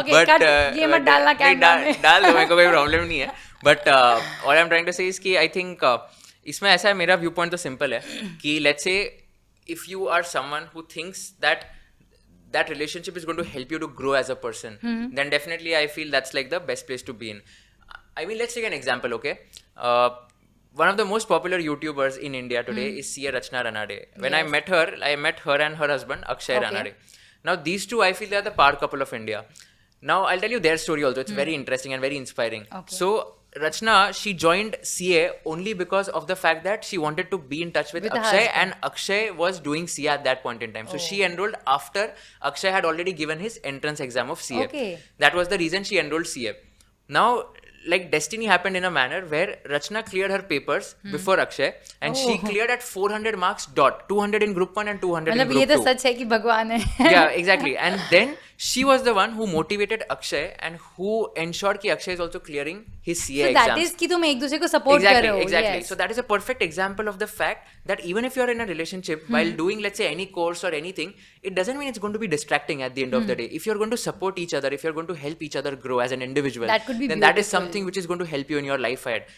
Okay, but ये मत डालना कैमरा में. डाल दो, मेरे को कोई प्रॉब्लम नहीं है. But all I'm trying to say is कि I think इसमें ऐसा है, मेरा व्यू पॉइंट तो सिंपल है कि let's say if you are someone who thinks that relationship is going to help you to grow as a person, then definitely I feel that's like the best place to be in. I mean, let's take an example, okay? One of the most popular YouTubers in India today is CA Ranade. When I met her and her husband, Akshay Ranade. Now, these two, I feel they are the power couple of India. Now, I'll tell you their story also. It's very interesting and very inspiring. Okay. So, Rachna, she joined CA only because of the fact that she wanted to be in touch with Akshay, and Akshay was doing CA at that point in time. So she enrolled after Akshay had already given his entrance exam of CA. Okay. That was the reason she enrolled CA. Now, like destiny happened in a manner where Rachna cleared her papers before Akshay, and she cleared at 400 marks dot, 200 in group 1 and 200 in group 2. ये तो सच है कि भगवान है. Yeah, exactly. And then she was the one who motivated Akshay and who ensured कि Akshay is also clearing his CA exams. So that is कि तुम एक दूसरे को support कर रहे हो. Exactly. Yes. So that is a perfect example of the fact that even if you are in a relationship while doing, let's say, any course or anything, it doesn't mean it's going to be distracting at the end of the day. If you're going to support each other, if you're going to help each other grow as an individual, that could be then beautiful. that is something which is going to help you in your life ahead.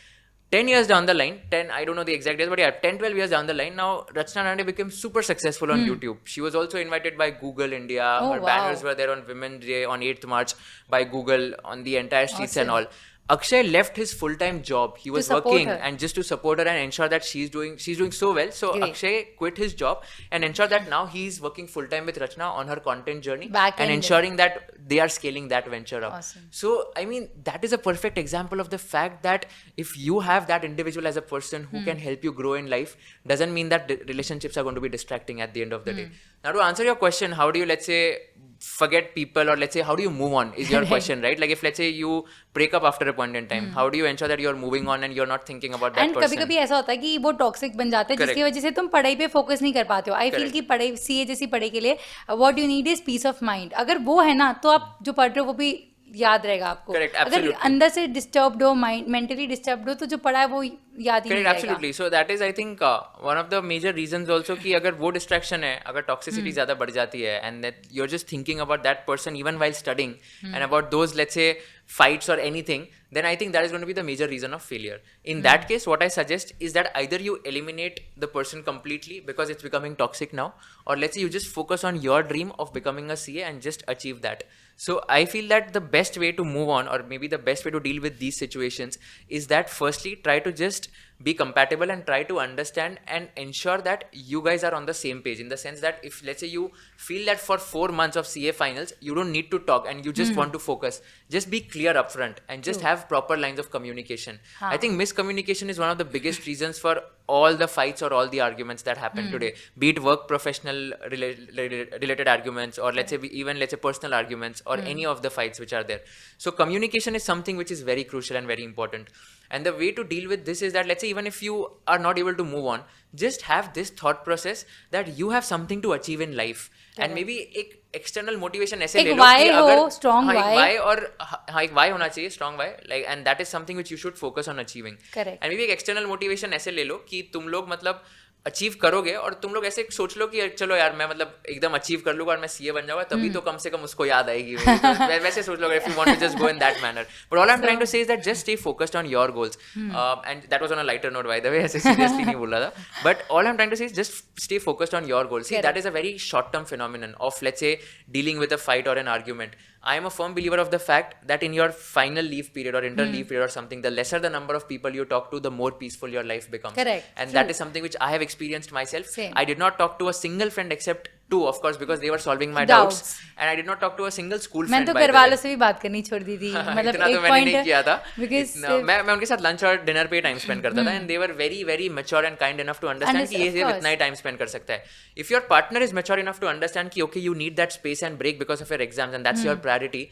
10 years down the line, I don't know the exact days, but yeah, 10, 12 years down the line, now Rachna Nande became super successful on YouTube. She was also invited by Google India. Her banners were there on Women's Day on 8th March by Google on the entire streets and all. Akshay left his full-time job. He was support working her. and just to support her and ensure that she's doing so well. So Great. Akshay quit his job and ensure that now he's working full-time with Rachna on her content journey Back and end. ensuring that they are scaling that venture up. Awesome. So I mean, that is a perfect example of the fact that if you have that individual as a person who can help you grow in life, doesn't mean that relationships are going to be distracting at the end of the day. Now, to answer your question, how do you, let's say, forget people, or let's say how do you move on is your question, right? Like if let's say you break up after a point in time, how do you ensure that you're moving on and you're not thinking about that and person? कभी कभी ऐसा होता है कि वो toxic बन जाते हैं Correct. जिसकी वजह से तुम पढ़ाई पे फोकस नहीं कर पाते हो. आई फील कि पढ़ाई सीए जैसी पढ़ाई के लिए what you need is peace of mind. अगर वो है ना तो आप जो पढ़ रहे हो वो भी याद रहेगा आपको. Correct, अगर absolutely. अंदर से डिस्टर्ब्ड हो, माइंड मेंटली डिस्टर्ब्ड हो, तो जो पढ़ा है वो याद ही नहीं Correct, रहेगा. absolutely. So that is, I think, one of the major reasons also कि अगर वो distraction है, अगर toxicity ज़्यादा बढ़ जाती है, and that you're just thinking about that person even while studying, and about those, let's say, fights or anything, then I think that is going to be the major reason of failure. In that case, what I suggest is that either you eliminate the person completely because it's becoming toxic now, or let's say you just focus on your dream of becoming a CA and just achieve that. So I feel that the best way to move on, or maybe the best way to deal with these situations, is that firstly try to just be compatible and try to understand and ensure that you guys are on the same page, in the sense that if let's say you feel that for 4 months of CA finals you don't need to talk and you just want to focus, just be clear upfront and just have proper lines of communication. I think miscommunication is one of the biggest reasons for all the fights or all the arguments that happen today, be it work professional related arguments, or let's say even let's say personal arguments, or any of the fights which are there. So communication is something which is very crucial and very important. And the way to deal with this is that, let's say, even if you are not able to move on, just have this thought process that you have something to achieve in life. And maybe एक external motivation ऐसे ले एक लो why कि हो, अगर strong हाँ, एक why. why, और हाँ एक why होना चाहिए, strong why, like, and that is something which you should focus on achieving. Correct. And maybe एक external motivation ऐसे ले लो कि तुम लोग मतलब अचीव करोगे, और तुम लोग ऐसे सोच लो कि चलो यार मैं मतलब एकदम अचीव कर लूंगा और मैं सीए बन जाऊंगा, तभी तो कम से कम उसको याद आएगी. तो वैसे सोच लो if you want to just go in that manner. But all I'm trying to say is that just stay focused on your goals. And that was on a lighter note, by the way, ऐसे seriously नहीं बोल रहा था. But all I'm trying to say is just stay focused on your goals. See, that is a very short-term phenomenon of, let's say, dealing with a fight or an argument. I am a firm believer of the fact that in your final leave period or inter-leave period or something, the lesser the number of people you talk to, the more peaceful your life becomes. Correct. And True. that is something which I have experienced myself. Same. I did not talk to a single friend except 2, of course, because they were solving my Doubts. doubts. And I did not talk to a single school मैं friend. तो by घर the way. वालों से भी बात करनी छोड़ दी थी. मतलब इतना एक तो मैंने पॉइंट नहीं किया था. because मैं उनके साथ लंच और डिनर पे टाइम स्पेंड करता था, and they were very very mature and kind enough to understand कि ये of course. इतना ही टाइम स्पेंड कर सकता है. If your partner is mature enough to understand कि okay you need that space and break because of your exams and that's your priority,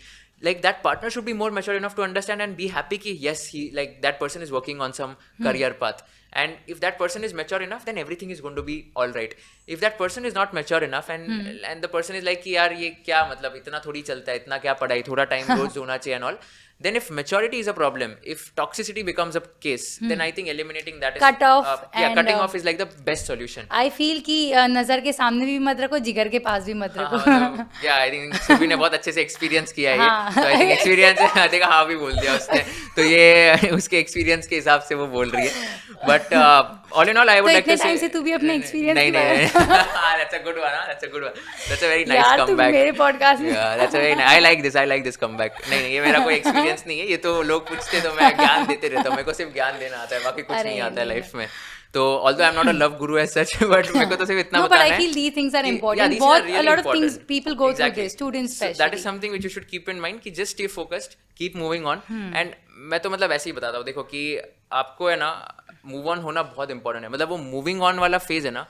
like that partner should be more mature enough to understand and be happy ki yes, he, like, that person is working on some career path. And if that person is mature enough, then everything is going to be all right. If that person is not mature enough and the person is like कि यार ये क्या मतलब इतना थोड़ी चलता है, इतना क्या पढ़ाई, थोड़ा टाइम रोज होना चाहिए and all, then if maturity is a problem, if toxicity becomes a case, then I think eliminating that is Cut off cutting off is like the best solution. I feel कि नजर के सामने भी मत रखो, जिगर के पास भी मत रखो. या आई थिंक सुरभि ने बहुत अच्छे से एक्सपीरियंस किया है ये, तो आई थिंक एक्सपीरियंस है, देखा हाँ भी बोल दिया उसने, तो ये उसके एक्सपीरियंस के हिसाब से वो बोल रही है. But all in all I would like to say time से तू भी अपने एक्सपीरियंस नहीं that's a good one, that's a good one, that's a very nice यार तुम कमबैक. मेरे पॉडकास्ट में that's a very I like this comeback. नहीं ये मेरा कोई एक्सपीरियंस नहीं है, ये तो लोग पूछते तो मैं ज्ञान देते रहता हूँ, मेरे को सिर्फ ज्ञान देना आता है, बाकी कुछ नहीं आता है लाइफ में. तो although I'm not a love guru as such, but मेरे को तो सिर्फ इतना No, but बताना I है. feel these things are कि- important. yeah, these बहुत are really a lot of important. things people go through Exactly. this, students So that especially. is something which you should keep in mind कि just stay focused, keep moving on. And मैं तो मतलब ऐसे ही बताता हूँ, देखो कि आपको है ना मूव ऑन होना बहुत इंपॉर्टेंट है, मतलब वो मूविंग ऑन वाला फेज है ना,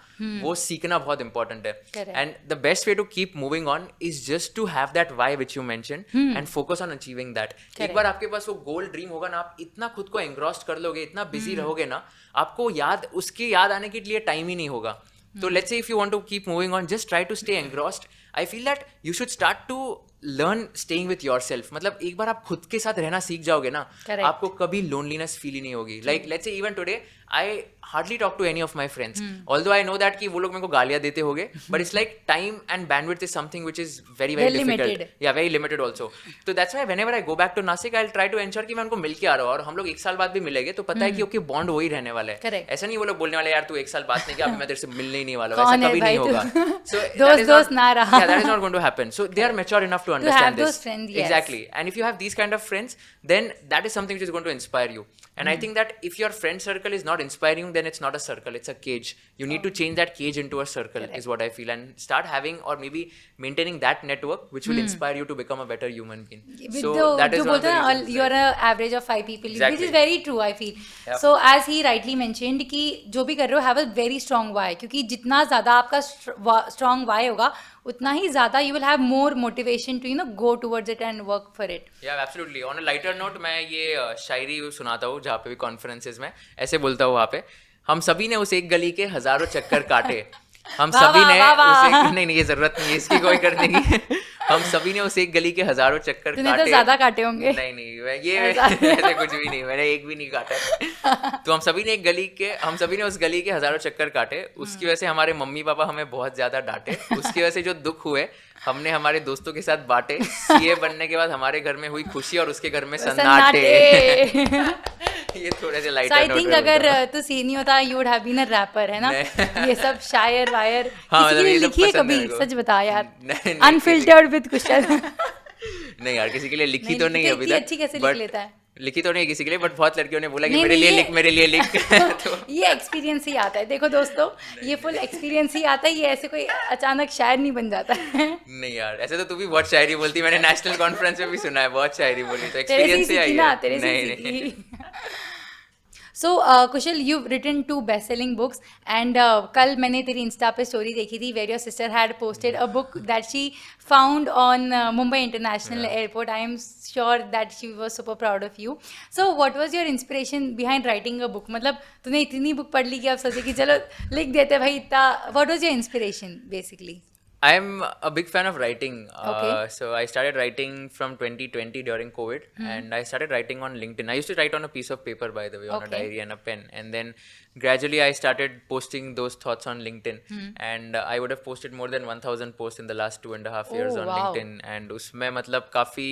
वो सीखना बहुत इंपॉर्टेंट है. Correct. And the best way to keep moving on is just to have that why which you mention and focus on achieving that. एक बार आपके पास वो गोल ड्रीम होगा ना, आप इतना खुद को एंग्रॉस्ड कर लोगे, इतना बिजी रहोगे ना, आपको उसके याद आने के लिए टाइम ही नहीं होगा. तो let's say if you want to keep moving on, just try to stay engrossed. I feel that you should start to learn staying with yourself. मतलब एक बार आप खुद के साथ रहना सीख जाओगे ना, Correct. आपको कभी लोनलीनेस फील ही नहीं होगी. Like let's say even today hardly talk to any of my friends. Although I know that कि वो लोग मेरे को गालियाँ देते होंगे, but it's like time and bandwidth is something which is very very difficult. Limited. Yeah, very limited also. So that's why whenever I go back to Nasik, I'll try to ensure कि मैं उनको मिल के आ रहा हूँ, और हम लोग 1 साल बाद भी मिलेंगे तो पता है कि ओके बॉन्ड वही रहने वाला है. Correct. ऐसा नहीं वो लोग बोलने वाले यार तू 1 साल बात नहीं किया, अभी मैं तेरे से मिलने ही नहीं वाला हूँ, ऐसा कभी नहीं होगा. So दोस्त ना रहा. Yeah, that is not going to happen. So they are mature enough to understand have this. those friends, yes. Exactly. And if you have these kind of friends, then that is something which is going to inspire you. And I think that if your friend circle is not inspiring, then it's not a circle, it's a cage. You need to change that cage into a circle. Correct. Is what I feel, and start having or maybe maintaining that network which will inspire you to become a better human being. So that is one of the reasons, you're an average of 5 people, Exactly. which is very true, I feel. Yep. So as he rightly mentioned कि जो भी कर रहे हो have a very strong why, क्योंकि जितना ज़्यादा आपका strong why होगा उतना ही ज़्यादा you will have more motivation to go towards it and work for it. Yeah, absolutely. On a lighter note, मैं ये शायरी सुनाता हूँ जहाँ पे भी कॉन्फ्रेंसेज में ऐसे बोलता हूँ वहाँ पे, हम सभी ने उस एक गली के हजारों चक्कर काटे, हम सभी ने उस नहीं ये जरूरत नहीं है इसकी कोई करने की, हम सभी ने उस एक गली के हजारों चक्कर काटे. तो ज्यादा काटे होंगे. नहीं ये ऐसे कुछ भी नहीं, मैंने एक भी नहीं काटा. तो हम सभी ने उस गली के हजारों चक्कर काटे, उसकी वजह से हमारे मम्मी पापा हमें बहुत ज्यादा डांटे, उसकी वजह से जो दुख हुए हमने हमारे दोस्तों के साथ बांटे, सीए बनने के बाद हमारे घर में हुई खुशी और उसके घर में सन्नाटे. ये थोड़े से लाइटर नोट. आई थिंक अगर तू सी नहीं होता you would have been a rapper, है ना. ये सब शायर वायर किसी ने लिखी है कभी? सच बता यार. अनफिल्टर्ड विद कुशल. नहीं यार, किसी के लिए लिखी तो नहीं अभी तक. अच्छी कैसे लिख लेता है? लिखी तो नहीं किसी के लिए, बट बहुत लड़कियों ने बोला कि मेरे लिए लिख. तो ये एक्सपीरियंस ही आता है. देखो दोस्तों, ये फुल एक्सपीरियंस ही आता है, ये ऐसे कोई अचानक शायर नहीं बन जाता है. नहीं यार, ऐसे तो तू भी बहुत शायरी बोलती, मैंने नेशनल कॉन्फ्रेंस में भी सुना है बहुत शायरी बोली, तो एक्सपीरियंस से आई है. तेरे से सीखी. So Kushal, you've written 2 best-selling books, and कल मैंने तेरी इंस्टा पे स्टोरी देखी थी where your sister had posted a book that she found on Mumbai International Airport. I am sure that she was super proud of you. So what was your inspiration behind writing a book? मतलब तूने इतनी book पढ़ ली कि अब सोचे कि चलो लिख देते भाई इतना. What was your inspiration basically? I'm a big fan of writing. Okay. So I started writing from 2020 during COVID, and I started writing on LinkedIn. I used to write on a piece of paper, by the way, on a diary and a pen. And then gradually I started posting those thoughts on LinkedIn. And I would have posted more than 1,000 posts in the last 2.5 years on LinkedIn. And उसमें मतलब काफ़ी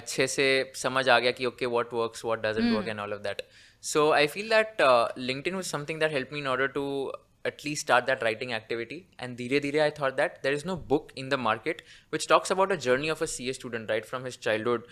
अच्छे से समझ आ गया कि okay, what works, what doesn't work, and all of that. So I feel that LinkedIn was something that helped me in order to at least start that writing activity. And dheere dheere I thought that there is no book in the market which talks about a journey of a CA student, right from his childhood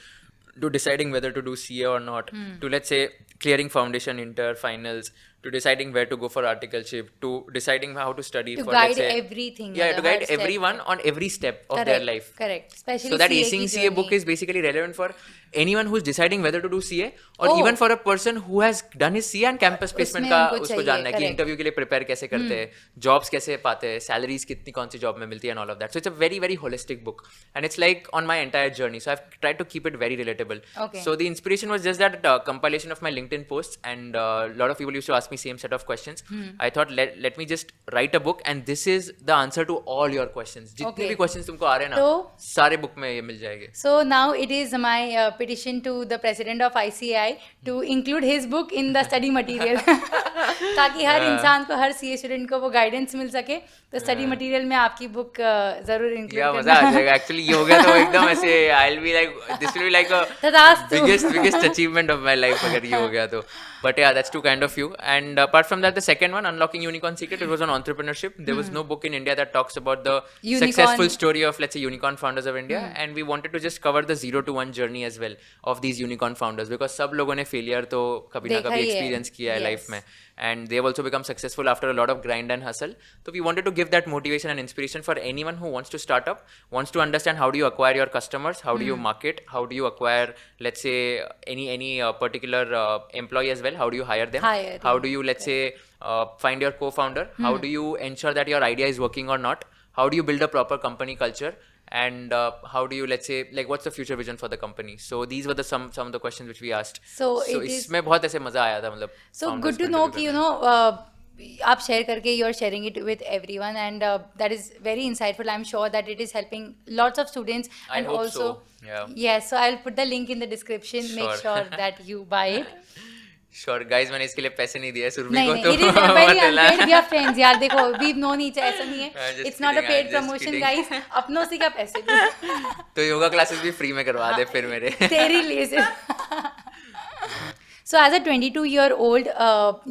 to deciding whether to do CA or not, to let's say clearing foundation, inter, finals, to deciding where to go for articleship, to deciding how to study to for, guide let's say, everything. Yeah, to guide everyone on every step of their life. Correct. Especially so that CA Acing CA book is basically relevant for anyone who's deciding whether to do CA, or even for a person who has done his CA and campus placement का उसको जानना है कि interview के लिए prepare कैसे करते हैं, जॉब्स कैसे पाते हैं, सैलरीज कितनी कौन सी जॉब में मिलती है, and all of that. So it's a very very holistic book, and it's like on my entire journey. So I've tried to keep it very relatable. Okay. So the inspiration was just that compilation of my LinkedIn posts, and a lot of people used to ask me same set of questions. I thought let me just write a book, and this is the answer to all your questions. जितने भी questions तुमको आ रहे हैं ना, सारे book में ये मिल जाएंगे. So now it is my petition to the president of ICAI to include his book in the study material ताकि हर इंसान को, हर CA स्टूडेंट को वो गाइडेंस मिल सके. तो स्टडी मटेरियल में आपकी बुक जरूर इंक्लूड करना. मजा आ जाएगा. एक्चुअली ये हो गया तो एकदम ऐसे I'll be like, this will be like a biggest achievement of my life अगर ये हो गया तो. But yeah, that's too kind of you. And apart from that, the second one, Unlocking Unicorn Secret, it was on entrepreneurship. There was no book in India that talks about the successful story of, let's say, unicorn founders of India. And we wanted to just cover the 0 to 1 journey as well of these unicorn founders, because सब लोगों ने failure तो कभी ना कभी experience किया है life में. And they have also become successful after a lot of grind and hustle. So we wanted to give that motivation and inspiration for anyone who wants to start up, wants to understand how do you acquire your customers, how do you market, how do you acquire, let's say, any particular employee as well, how do you hire them, how do you, let's say, find your co-founder, how do you ensure that your idea is working or not, how do you build a proper company culture, and how do you, let's say, like, what's the future vision for the company? So these were some of the questions which we asked. So इसमें बहुत ऐसे मजा आया था, मतलब. So good to know कि आप share करके you are sharing it with everyone, and that is very insightful. I'm sure that it is helping lots of students. And I hope also, so. Yeah. Yes, so I'll put the link in the description. Sure. Make sure that you buy it. Sure guys, मैंने इसके लिए पैसे नहीं दिए सुरभि नहीं को, नहीं, तो it is very unpaid, we are friends यार, देखो वी नोन ईच, ऐसा नहीं I'm है, just it's not a kidding, I'm paid just promotion kidding. Guys, अपनों से क्या पैसे दो। तो योगा क्लासेस भी फ्री में करवा दे फिर मेरे। तेरी लिए सिर्फ। So as a 22-year-old,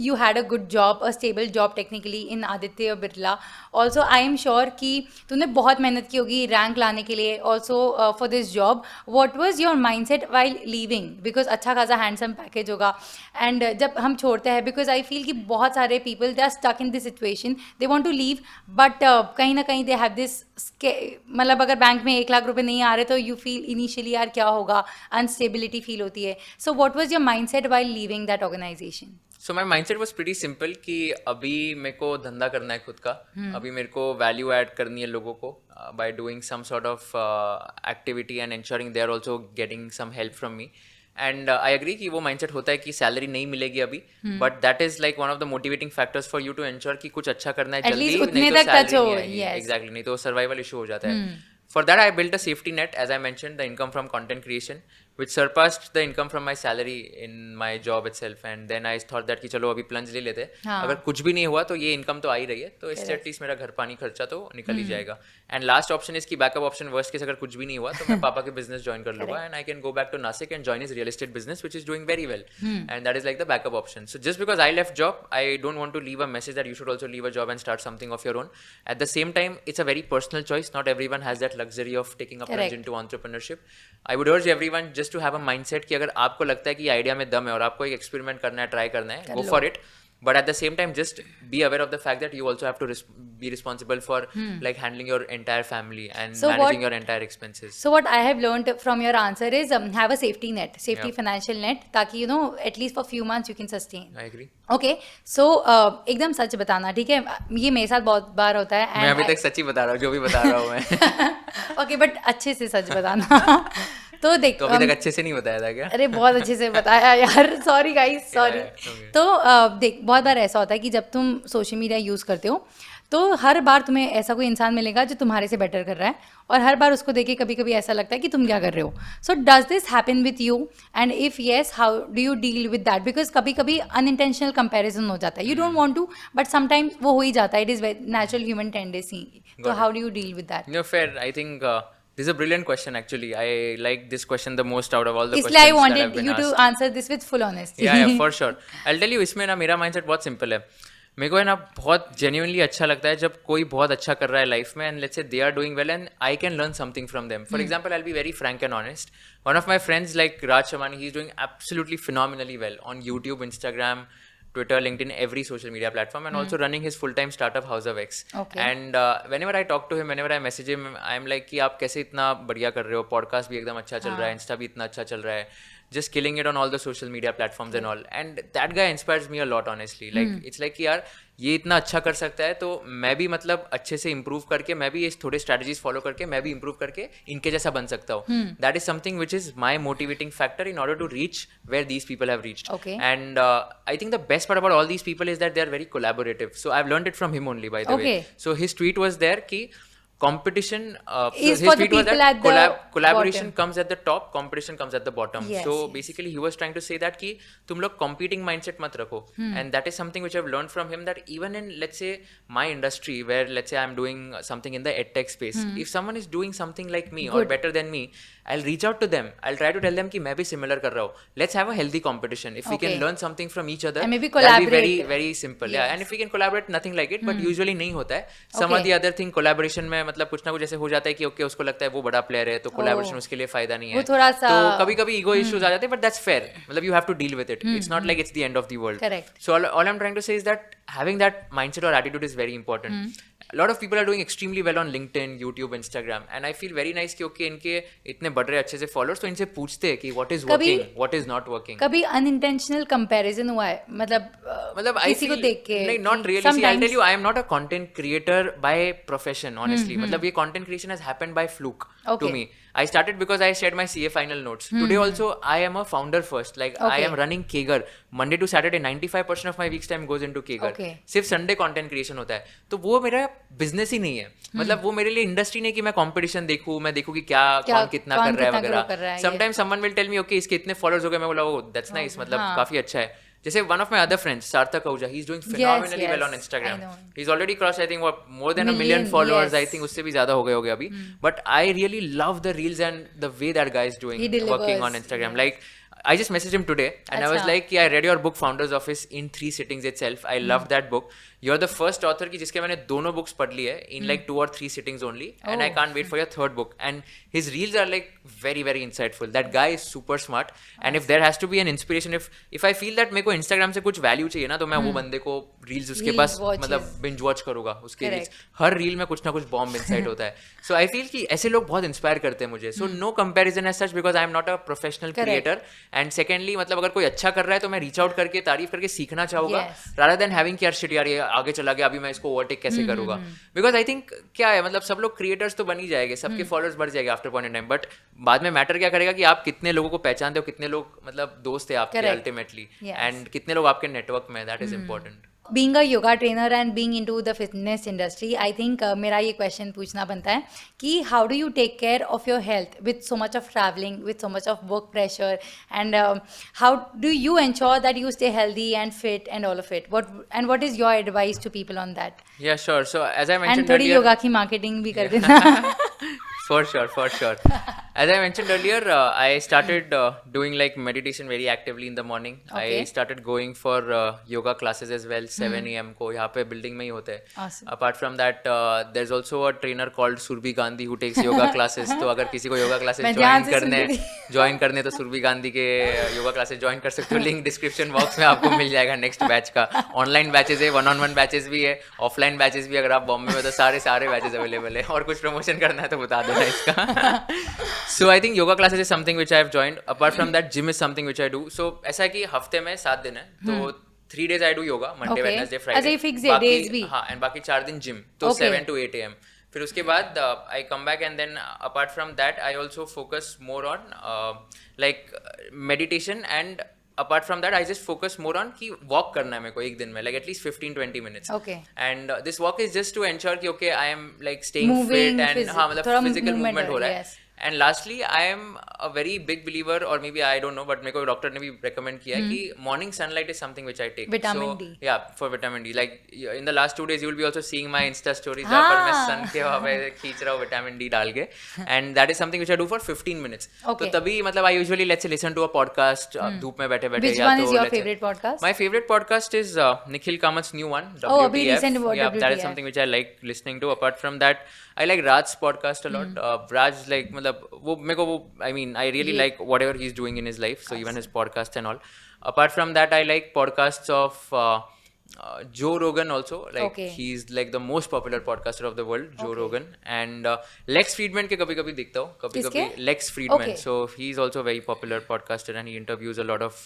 you had a good job, a stable job technically in Aditya Birla. Also, I am sure कि तूने बहुत मेहनत की होगी रैंक लाने के लिए, also for this job. What was your mindset while leaving? Because अच्छा खासा handsome package होगा, and जब हम छोड़ते हैं, because I feel कि बहुत सारे people they are stuck in this situation, they want to leave, but कहीं ना कहीं they have this मतलब अगर बैंक में 1 लाख रुपए नहीं आ रहे तो you feel initially यार क्या होगा, unstability feel होती है. So what was your mindset while leaving that organization? So my mindset was pretty simple कि अभी मेरे को धंधा करना है खुद का, अभी मेरे को वैल्यू ऐड करनी है लोगों को by doing some sort of activity and ensuring they are also getting some help from me. And I agree कि वो माइंडसेट होता है कि सैलरी नहीं मिलेगी अभी, but that is like one of the motivating factors for you to ensure कि कुछ अच्छा करना है जल्दी, नहीं तो सैलरी नहीं आएगी. एग्जैक्टली, नहीं तो सर्वाइवल इशू हो जाता है. For that, I built a safety net, as I mentioned, the income from content creation, which surpassed the income from my salary in my job itself. And then I thought that कि चलो अभी plunge ले लेते हैं, अगर कुछ भी नहीं हुआ तो ये इनकम तो आ ही रही है, तो इससे एटलीस्ट मेरा घर पानी खर्चा तो निकल ही जाएगा. एंड लास्ट ऑप्शन इसकी बैकअप ऑप्शन, वर्स्ट केस अगर कुछ भी नहीं हुआ तो मैं पापा के बिजनेस ज्वाइन कर लूंगा, and I can go back to Nashik and join his real estate business which is doing very well, and that is like the backup option. So just because I left job, I don't want to leave a message that you should also leave a job and start something of your own. At the same time it's a very personal choice, not everyone has that luxury of taking a plunge into entrepreneurship. I would urge everyone just to have a mindset कि अगर आपको लगता है कि idea में दम है और आपको एक एक्सपेरिमेंट करना है, ट्राई करना है, go for it. But at the same time, just be aware of the fact that you also have to be responsible for like handling your entire family and managing your entire expenses. So what I have learned from your answer is have a safety net, financial net, ताकि you know at least for few months you can sustain. I agree. Okay, so एकदम सच बताना, ठीक है? ये मेरे साथ बहुत बार होता है. मैं अभी तक सच ही बता रहा हूँ, जो भी बता रहा हूँ मैं. Okay, but अच्छे से सच बताना. तो देख, तो अभी तक अच्छे से नहीं बताया था क्या? अरे बहुत अच्छे से बताया यार, सॉरी गाइस, सॉरी. तो देख, बहुत बार ऐसा होता है कि जब तुम सोशल मीडिया यूज़ करते हो तो हर बार तुम्हें ऐसा कोई इंसान मिलेगा जो तुम्हारे से बेटर कर रहा है, और हर बार उसको देख के कभी कभी ऐसा लगता है कि तुम क्या कर रहे हो. So does this happen with you, and if yes how do you deal with that? Because कभी कभी अनइंटेंशनल कंपेरिजन हो जाता है, you don't want to, but sometimes वो हो ही जाता है. It is natural human tendency. तो how do you deal with that? No, fair. I think this is a brilliant question actually. I like this question the most out of all the इसलिए I questions that have wanted been you to asked. answer this with full honesty. Yeah, for sure. I'll tell you, इसमें ना मेरा mindset बहुत simple है. मेरे को है ना बहुत genuinely अच्छा लगता है जब कोई बहुत अच्छा कर रहा है लाइफ में, and let's say they are doing well and I can learn something from them. For example, I'll be very frank and honest. One of my friends like Raj Shamani, he's doing absolutely phenomenally well on YouTube, Instagram, Twitter, LinkedIn, every social media platform, and also running his full-time startup House of X. Okay. And whenever I talk to him, whenever I message him, I'm like कि आप कैसे इतना बढ़िया कर रहे हो, podcast भी एकदम अच्छा चल रहा है, इंस्टा भी इतना अच्छा चल रहा है, just killing it on all the social media platforms and all. And that guy inspires me a lot, honestly. Like it's like कि यार ये इतना अच्छा कर सकता है तो मैं भी मतलब अच्छे से improve करके, मैं भी ये थोड़े strategies follow करके, मैं भी improve करके इनके जैसा बन सकता हूँ. That is something which is my motivating factor in order to reach where these people have reached. Okay. And I think the best part about all these people is that they are very collaborative. So I've learned it from him only, by the way. So his tweet was there कि competition is for the people at the collaboration bottom. comes at the top, competition comes at the bottom. Yes, So yes. basically he was trying to say that कि तुम लोग competing mindset मत रखो, and that is something which I've learned from him, that even in let's say my industry where let's say I'm doing something in the edtech space, if someone is doing something like me or better than me, I'll reach out to them, I'll try to tell them कि मैं भी similar कर रहा हूँ, let's have a healthy competition. If we can learn something from each other, and maybe that'll be collaborate. very simple. Yeah, and if we can collaborate, nothing like it, but usually नहीं होता है. Some of the other thing collaboration में मतलब कुछ ना कुछ ऐसे हो जाता है कि ओके उसको लगता है वो बड़ा प्लेयर है तो कोलैबोरेशन उसके लिए फायदा नहीं है, वो थोड़ा सा तो कभी कभी ईगो इश्यूज आ जाते हैं, बट दैट्स फेयर, मतलब you have to deal with it. It's not like it's the end of the world. Correct. So all I am trying to say is that having that mindset or attitude is very important. A lot of people are doing extremely well on LinkedIn, YouTube, Instagram, and I feel very nice कि okay इनके इतने बढ़ रहे अच्छे से followers, तो इनसे पूछते हैं कि what is working, what is not working. कभी unintentional comparison हुआ है मतलब किसी को देख के? नहीं, not really. See, I'll tell you, I am not a content creator by profession, honestly. मतलब ये content creation has happened by fluke to me. I started because I shared my CA final notes. Today also I am a founder first. Like I am running KAGR. Monday to Saturday 95% of my week's time goes into KAGR. सिर्फ Sunday content creation होता है, तो वो मेरा business ही नहीं है. मतलब वो मेरे लिए इंडस्ट्री नहीं कि मैं कंपटीशन देखूं, मैं देखूं कि क्या कौन कितना कर रहा है वगैरह. Sometimes someone will tell me okay इसके इतने फॉलोअर्स हो गए, मैं बोला ओ दैट्स नाइस, मतलब काफी अच्छा है. जैसे one of my other friends, Sarthak Ahuja, he's doing phenomenally well on yes, I Instagram. know. He's already crossed, I think, what, more than 1 million followers. I yes. think उससे भी ज़्यादा हो गए होंगे अभी. But I really love the reels and the way that guy is doing, He delivers, working on Instagram. yes. Like, I just messaged him today and I was अच्छा. like, yeah, I read your book Founders Office in 3 sittings itself. I loved that book. You're the first author की जिसके मैंने दोनों books पढ़ ली है in like 2 or 3 sittings only, and I can't wait for your third book. And his reels are like very very insightful. That guy is super smart. And if there has to be an inspiration, if I feel that मेरे को Instagram से कुछ value चाहिए ना, तो मैं वो बंदे को reels उसके पास मतलब binge watch करूँगा उसके reels. हर reel में कुछ ना कुछ bomb insight होता है. So I feel कि ऐसे लोग बहुत inspire करते हैं मुझे. So no comparison as such because I am not a professional creator. And secondly मतलब अगर कोई अच्छा कर रहा है तो मैं रीच आउट करके तारीफ करके सीखना चाहूँगा rather than having कि यार शिट यार ये आगे चला गया, अभी मैं इसको ओवरटेक कैसे करूँगा. बिकॉज आई थिंक क्या है, मतलब सब लोग क्रिएटर्स तो बन ही जाएंगे, सबके फॉलोअर्स बढ़ जाएंगे after point in time, but बाद में मैटर क्या करेगा कि आप कितने लोगों को पहचानते हो, कितने लोग मतलब दोस्त है आपके अल्टीमेटली, एंड कितने लोग आपके नेटवर्क में, that is important. Being a yoga trainer and being into the fitness industry, I think मेरा ये क्वेश्चन पूछना बनता है कि how do you take care of your health with so much of travelling, with so much of work pressure, and how do you ensure that you stay healthy and fit and all of it, what is your advice to people on that? Yeah, sure. So as I mentioned and थोड़ी earlier, yoga की marketing भी कर देना. For sure. As I mentioned earlier, I started doing like meditation very actively in the morning. Okay. I started going for yoga classes as well, 7 a.m. को यहाँ पे building में ही होते हैं. Awesome. Apart from that, there's also a trainer called Surbhi Gandhi who takes yoga classes. तो अगर किसी को योगा classes join करने तो सुरभि गांधी के योगा classes join कर सकते हो. लिंक डिस्क्रिप्शन बॉक्स में आपको मिल जाएगा नेक्स्ट बैच का. ऑनलाइन बैचेस है, 1-on-1 बैचेस भी है, ऑफलाइन बैचेस भी. अगर आप बॉम्बे में तो सारे बैचेस अवेलेबल है, और कुछ प्रमोशन करना है तो बता देना इसका. So I think yoga classes is something which I have joined. Apart from that, gym is something which I do. So ऐसा है कि हफ्ते में 7 दिन है, तो 3 days I do yoga, Monday, Wednesday, Friday. ऐसे ही fixed days भी. हाँ, and बाकी 4 दिन gym, तो 7 to 8 a.m. फिर उसके बाद I come back, and then apart from that I also focus more on like meditation, and apart from that I just focus more on कि walk करना है मेरे को एक दिन में, like at least 15-20 minutes. Okay. And this walk is just to ensure कि okay I am like staying Moving, fit, and हाँ मतलब physical movement हो रहा है. yes. And lastly, I am a very big believer, or maybe I don't know, but मेरे को doctor ने भी recommend किया है कि morning sunlight is something which I take. Vitamin D. Yeah, for vitamin D. Like in the last 2 days, you will be also seeing my Insta stories जहाँ पर मैं sun के वहाँ पे खींच रहा हूँ vitamin D डाल के, and that is something which I do for 15 minutes. Okay. तो तभी मतलब I usually let's say listen to a podcast धूप में बैठे बैठे. Which one is your favorite podcast? My favorite podcast is Nikhil Kamat's new one, WTF. Oh, अभी recent Yeah, WTF. that is something which I like listening to. Apart from that, I like Raj's podcast a lot. Raj like मतलब वो मेरे को I mean I really like whatever he's doing in his life. So even his podcast and all. Apart from that, I like podcasts of Joe Rogan also. Like he's like the most popular podcaster of the world, Joe Rogan. And Lex Friedman के कभी-कभी देखता हूँ, कभी-कभी Lex Friedman. So he's also a very popular podcaster, and he interviews a lot of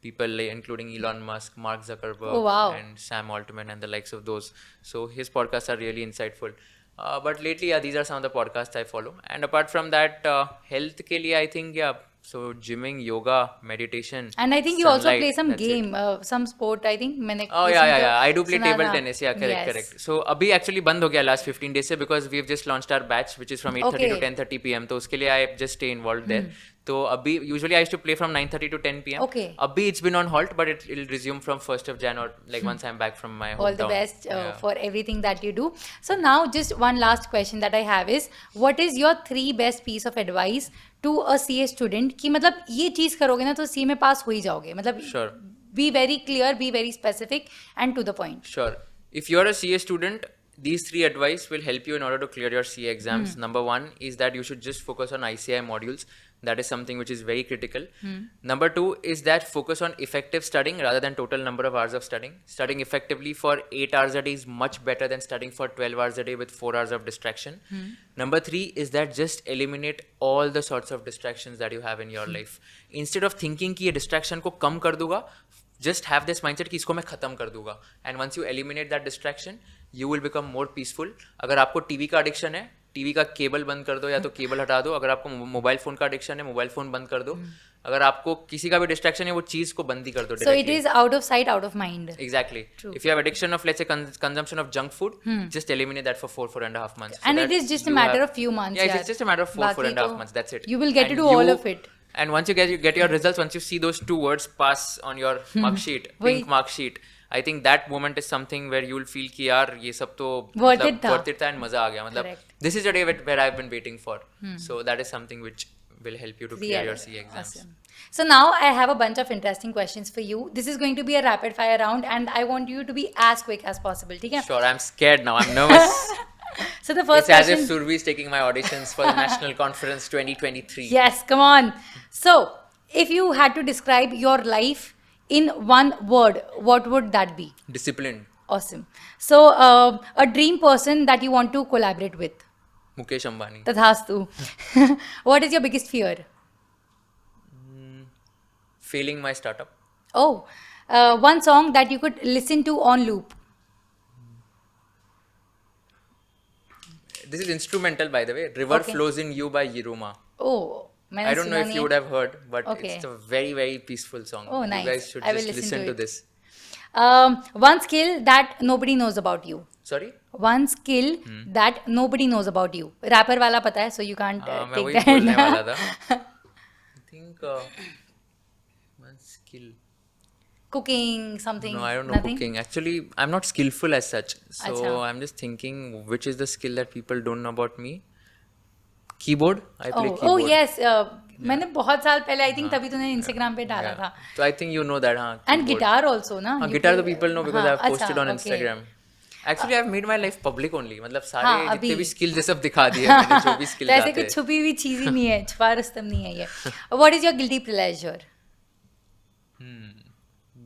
people including Elon Musk, Mark Zuckerberg, and Sam Altman and the likes of those. So his podcasts are really insightful. But lately, yeah, these are some of the podcasts I follow. And apart from that, health के लिए I think so gymming, yoga, meditation. And I think you also play some game, some sport. I think मैंने. Oh yeah. I do play table tennis. Yeah, correct. So अभी actually बंद हो गया last 15 days से, because we have just launched our batch, which is from 8:30 to 10:30 p.m. तो उसके लिए I just stay involved there. तो अभी usually I used to play from 9:30 to 10 p.m. Okay. अभी it's been on halt, but it'll resume from 1st of Jan, or like once I'm back from my hometown. All the best for everything that you do. So now just one last question that I have is, what is your 3 best piece of advice to a CA student कि मतलब ये चीज़ करोगे ना तो CA में पास हो ही जाओगे, मतलब Sure. Be very clear, be very specific and to the point. Sure. If you're a CA student, these 3 advice will help you in order to clear your CA exams. Number 1 is that you should just focus on ICI modules. That is something which is very critical. Number 2 is that focus on effective studying rather than total number of hours of studying. Studying effectively for 8 hours a day is much better than studying for 12 hours a day with 4 hours of distraction. Number 3 is that just eliminate all the sorts of distractions that you have in your life. Instead of thinking कि ये distraction को कम कर दूंगा, just have this mindset कि इसको मैं खत्म कर दूंगा. And once you eliminate that distraction, you will become more peaceful. अगर आपको टीवी का addiction है, टीवी का केबल बंद कर दो या तो केबल हटा दो. अगर आपको मोबाइल फोन का एडिक्शन है, मोबाइल फोन बंद कर दो. अगर आपको किसी का भी डिस्ट्रैक्शन है, वो चीज को बंद ही कर दो. So it is out of sight, out of mind. Exactly. True. If you have addiction of, let's say, consumption of junk food, just eliminate that for 4.5 months. And it is just a matter of few months. Yeah, it's just a matter of 4.5 months. That's it. You will get to do all of it. And once you get your results, once you see those two words pass on your mark sheet, pink mark sheet, I think that moment is something where you will feel कि यार ये सब तो worth it था and मजा आ गया. मतलब Correct. this is the day where I've been waiting for. So that is something which will help you to clear your CA exams. Awesome. So now I have a bunch of interesting questions for you. This is going to be a rapid fire round and I want you to be as quick as possible. ठीक है? Sure, I'm scared now. I'm nervous. So the first It's as question. if Surbhi is taking my auditions for the National Conference 2023. Yes, come on. So if you had to describe your life in one word, what would that be? Disciplined. Awesome. So a dream person that you want to collaborate with. Mukesh Ambani. Tathastu. What is your biggest fear? Failing my startup. Oh, one song that you could listen to on loop. This is instrumental, by the way. River Flows in You by Yiruma. Oh, मैंने I don't know सुना if नहीं you है. would have heard, but Okay. it's a very, very peaceful song. Oh, nice. You guys should I will just listen listen to to it. this. One skill that nobody knows about you. Sorry? One skill that nobody knows about you. Rapper वाला पता है, so you can't मैं take वही that. बोलने वाला था. I think one skill. Cooking, something. No, I don't know nothing? cooking. Actually, I'm not skillful as such. So Acha. I'm just thinking which is the skill that people don't know about me. Keyboard. I play Oh, keyboard. oh yes. मैंने बहुत साल पहले I think तभी तूने Instagram पे डाला था. So I think you know that, हाँ. And keyboard. guitar also ना. हाँ, You guitar play- तो people know because हाँ, I've posted अच्छा, on okay. Instagram. Actually, I've made my life public only. मतलब हाँ, सारे अभी. जितने भी skills ये सब दिखा दिए मैंने जो भी skills तो ऐसे आते कुछ छुपी हुई चीज ही नहीं है, छुपा रुस्तम नहीं है ये. What is your guilty pleasure?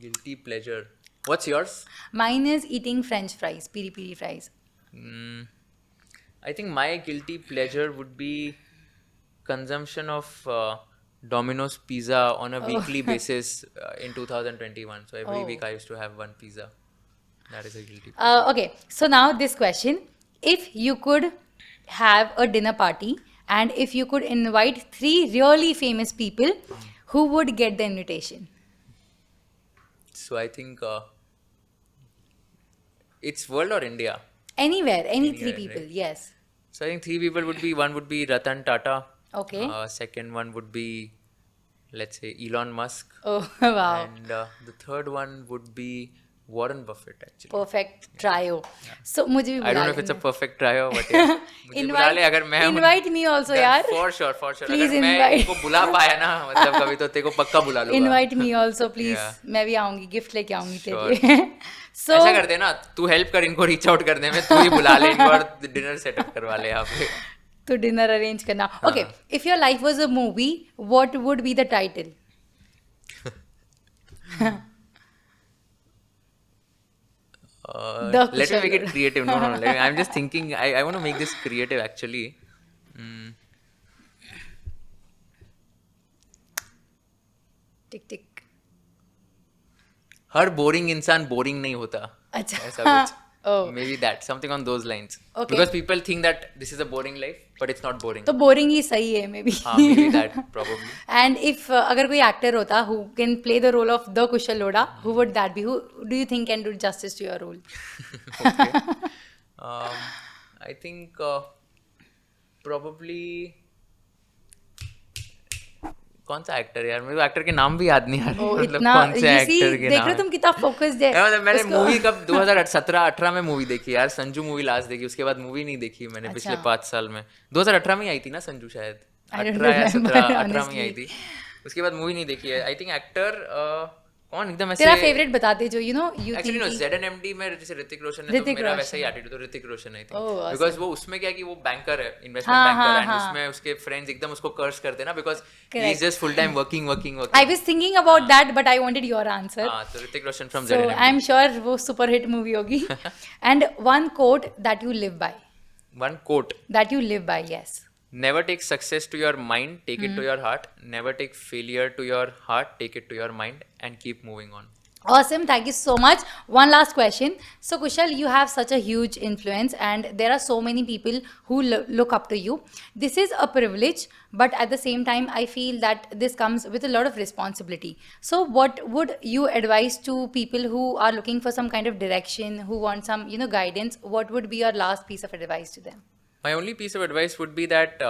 Guilty pleasure. What's yours? Mine is eating French fries, piri piri fries. I think my guilty pleasure would be consumption of Domino's pizza on a weekly basis in 2021. So every week I used to have one pizza. That is a guilty pleasure. Okay, so now this question. If you could have a dinner party and if you could invite 3 really famous people, who would get the invitation? So I think it's world or India? Anywhere, any 3 Anywhere, people, right? yes. So I think 3 people would be, one would be Ratan Tata. Okay. Second one would be, let's say, Elon Musk. Oh, wow. And the third one would be Warren Buffett, actually. Perfect trio. So मुझे भी I don't बुला know if it's a लेंगे. perfect trio, but yeah. मुझे बुला ले अगर मैं invite me also यार. For sure, for sure. Please अगर मैं invite. इनको बुला पाया ना, मतलब कभी तो तेरे को पक्का बुला लूंगा. Invite me also please. Yeah. मैं भी आऊंगी, गिफ्ट लेके आऊंगी Sure. तेरे लिए. So ऐसा करते हैं ना, तू हेल्प कर इनको रीच आउट करने में, तू ही बुला ले इनको और डिनर सेटअप करवा ले यहाँ पे. तो डिनर अरेंज करना. Okay, if your life was a movie, what would be the title? The Let me Kushal make it Lodha. creative. No. I'm just thinking. I want to make this creative actually. Tick tick. Her boring इंसान boring नहीं होता. अच्छा. ऐसा कुछ. Oh. Maybe that something on those lines. Okay. Because people think that this is a boring life, but it's not boring. तो boring ही सही है may be. हाँ, maybe that probably. And if अगर कोई एक्टर होता who can play the role of the Kushal Lodha, who would that be? Who do you think can do justice to your role? Okay. I think probably कौन सा actor यार, मेरे को actor के नाम भी याद नहीं आ रहे. Oh, मतलब इतना कौन से easy. एक्टर के देख नाम रहे हो तुम कितना फोकस्ड है. मतलब मैंने उसको- मूवी कब 2017-18 में मूवी देखी यार. संजू मूवी लास्ट देखी, उसके बाद मूवी नहीं देखी मैंने पिछले अच्छा. 5 साल में. 2018 में ही आई थी ना संजू, शायद I don't 18 या remember, 17-18 में ही आई honestly. थी. उसके बाद मूवी नहीं देखी है. आई थिंक एक्टर कौन एकदम ऐसे तेरा फेवरेट बता दे जो you actually know think ZNMD में जैसे ऋतिक रोशन है, तो ऋतिक मेरा रोशन. वैसा ही एटीट्यूड. तो ऋतिक रोशन आई Oh, थिंक awesome. बिकॉज वो उसमें क्या है कि वो बैंकर है, इन्वेस्टमेंट हाँ, बैंकर हाँ, है, एंड हाँ. उसमें उसके फ्रेंड्स एकदम उसको कर्स करते हैं ना, because he Correct. Is just full time working. I was thinking about that but I wanted your answer. हाँ, तो Hrithik Roshan from So ZNMD. I'm sure वो सुपर हिट मूवी होगी. And one quote that you live by. One quote: That you live by, yes. never take success to your mind, take it to your heart. Never take failure to your heart, take it to your mind, and keep moving on. Awesome, thank you so much. One last question. So Kushal, you have such a huge influence and there are so many people who look up to you. This is a privilege, but at the same time I feel that this comes with a lot of responsibility. So what would you advise to people who are looking for some kind of direction, who want some guidance? What would be your last piece of advice to them? My only piece of advice would be that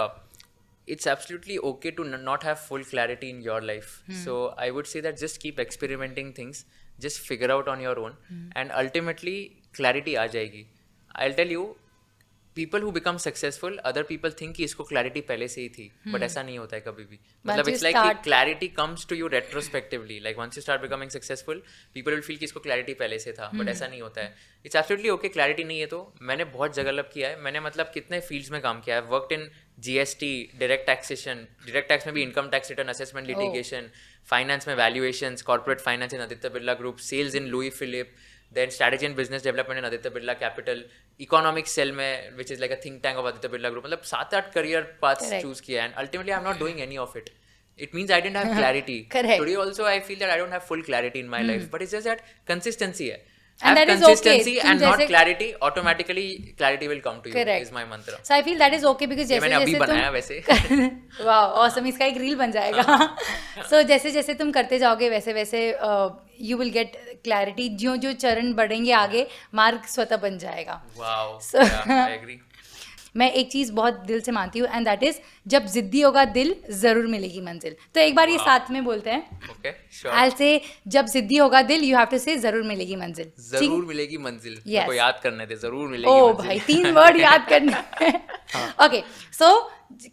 it's absolutely okay to not have full clarity in your life. So I would say that just keep experimenting things, just figure out on your own, and ultimately clarity आ जाएगी. I'll tell you, people who become successful, other people think कि इसको clarity पहले से ही थी, but ऐसा नहीं होता है कभी भी. मतलब it's like कि clarity comes to you retrospectively. Like once you start becoming successful, people will feel कि इसको clarity पहले से था, but ऐसा नहीं होता है. It's absolutely okay, clarity नहीं है तो. मैंने बहुत जगह लव किया है, मैंने मतलब कितने fields में काम किया है. I've worked in GST, direct taxation, direct tax में भी income tax return assessment litigation, finance में valuations, corporate finance in Aditya Birla Group, sales in Louis Philippe, then strategy and business development in Aditya Birla Capital, economics cell में, which is like a think tank of Aditya Birla Group. मतलब 7-8 career paths choose किया, and ultimately I'm not doing any of it. It means I didn't have clarity. Correct. Today also I feel that I don't have full clarity in my life, but it's just that consistency है. And have that is consistency okay. and not clarity, automatically clarity will come to you. Correct. Is my mantra. So I feel that is okay because जैसे मैंने अभी जैसे बनाया वैसे. वाह awesome, इसका एक रील बन जाएगा. So जैसे जैसे तुम करते जाओगे वैसे वैसे you will get clarity. जो जो चरण बढ़ेंगे आगे, मार्ग स्वतः बन जाएगा. Wow. So Yeah, I agree. मैं एक चीज़ बहुत दिल से मानती हूँ, एंड दैट इज जब जिद्दी होगा दिल ज़रूर मिलेगी मंजिल. तो एक बार ये साथ में बोलते हैं. Okay, sure. I'll say जब जिद्दी होगा दिल, यू हैव टू से ज़रूर मिलेगी मंजिल. जरूर मिलेगी मंजिल. Yes. मेरे को याद करने दे, जरूर मिलेगी ओ मंजिल. भाई 3 वर्ड याद करने. ओके, सो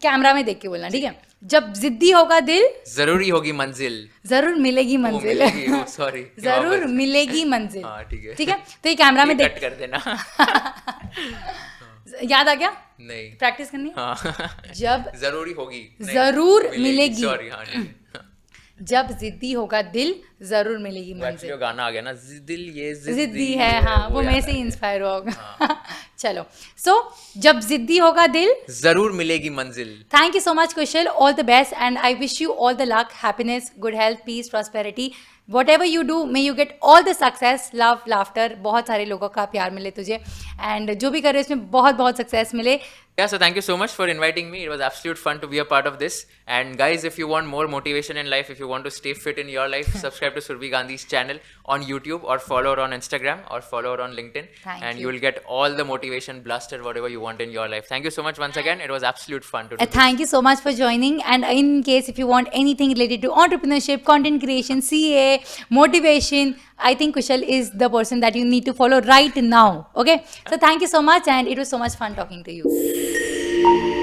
कैमरा में देख के बोलना, ठीक है. जब जिद्दी होगा दिल, जरूरी होगी मंजिल. जरूर मिलेगी मंजिल. सॉरी. जरूर मिलेगी मंजिल. हाँ ठीक है. ठीक है, तो ये कैमरा में देख कट कर देना. याद आ गया. नहीं, प्रैक्टिस करनी है. हाँ. जब जरूरी होगी, जरूर मिलेगी. सॉरी. हाँ ठीक है. जब जिद्दी होगा दिल, जरूर मिलेगी एक्चुअली मंजिल. गाना आ गया ना, दिल ये जिद्दी है. हाँ, वो मेरे से इंस्पायर होगा. चलो, सो जब जिद्दी होगा दिल, जरूर मिलेगी मंजिल. Thank you so much Kushal, all the best, and I wish you all the luck, happiness, good health, peace, prosperity. whatever you do, may you get all the success, love, laughter, बहुत सारे लोगों का प्यार मिले तुझे, and जो भी कर रहे हो इसमें बहुत बहुत सक्सेस मिले. Yeah, so thank you so much for inviting me. It was absolute fun to be a part of this. And guys, if you want more motivation in life, if you want to stay fit in your life, subscribe to Surbhi Gandhi's channel on YouTube, or follow her on Instagram, or follow her on LinkedIn. And you will get all the motivation blasted, whatever you want in your life. Thank you so much once again. It was absolute fun to do this. Thank you so much for joining. And in case if you want anything related to entrepreneurship, content creation, CA, motivation, I think Kushal is the person that you need to follow right now. Okay? So thank you so much, and it was so much fun talking to you.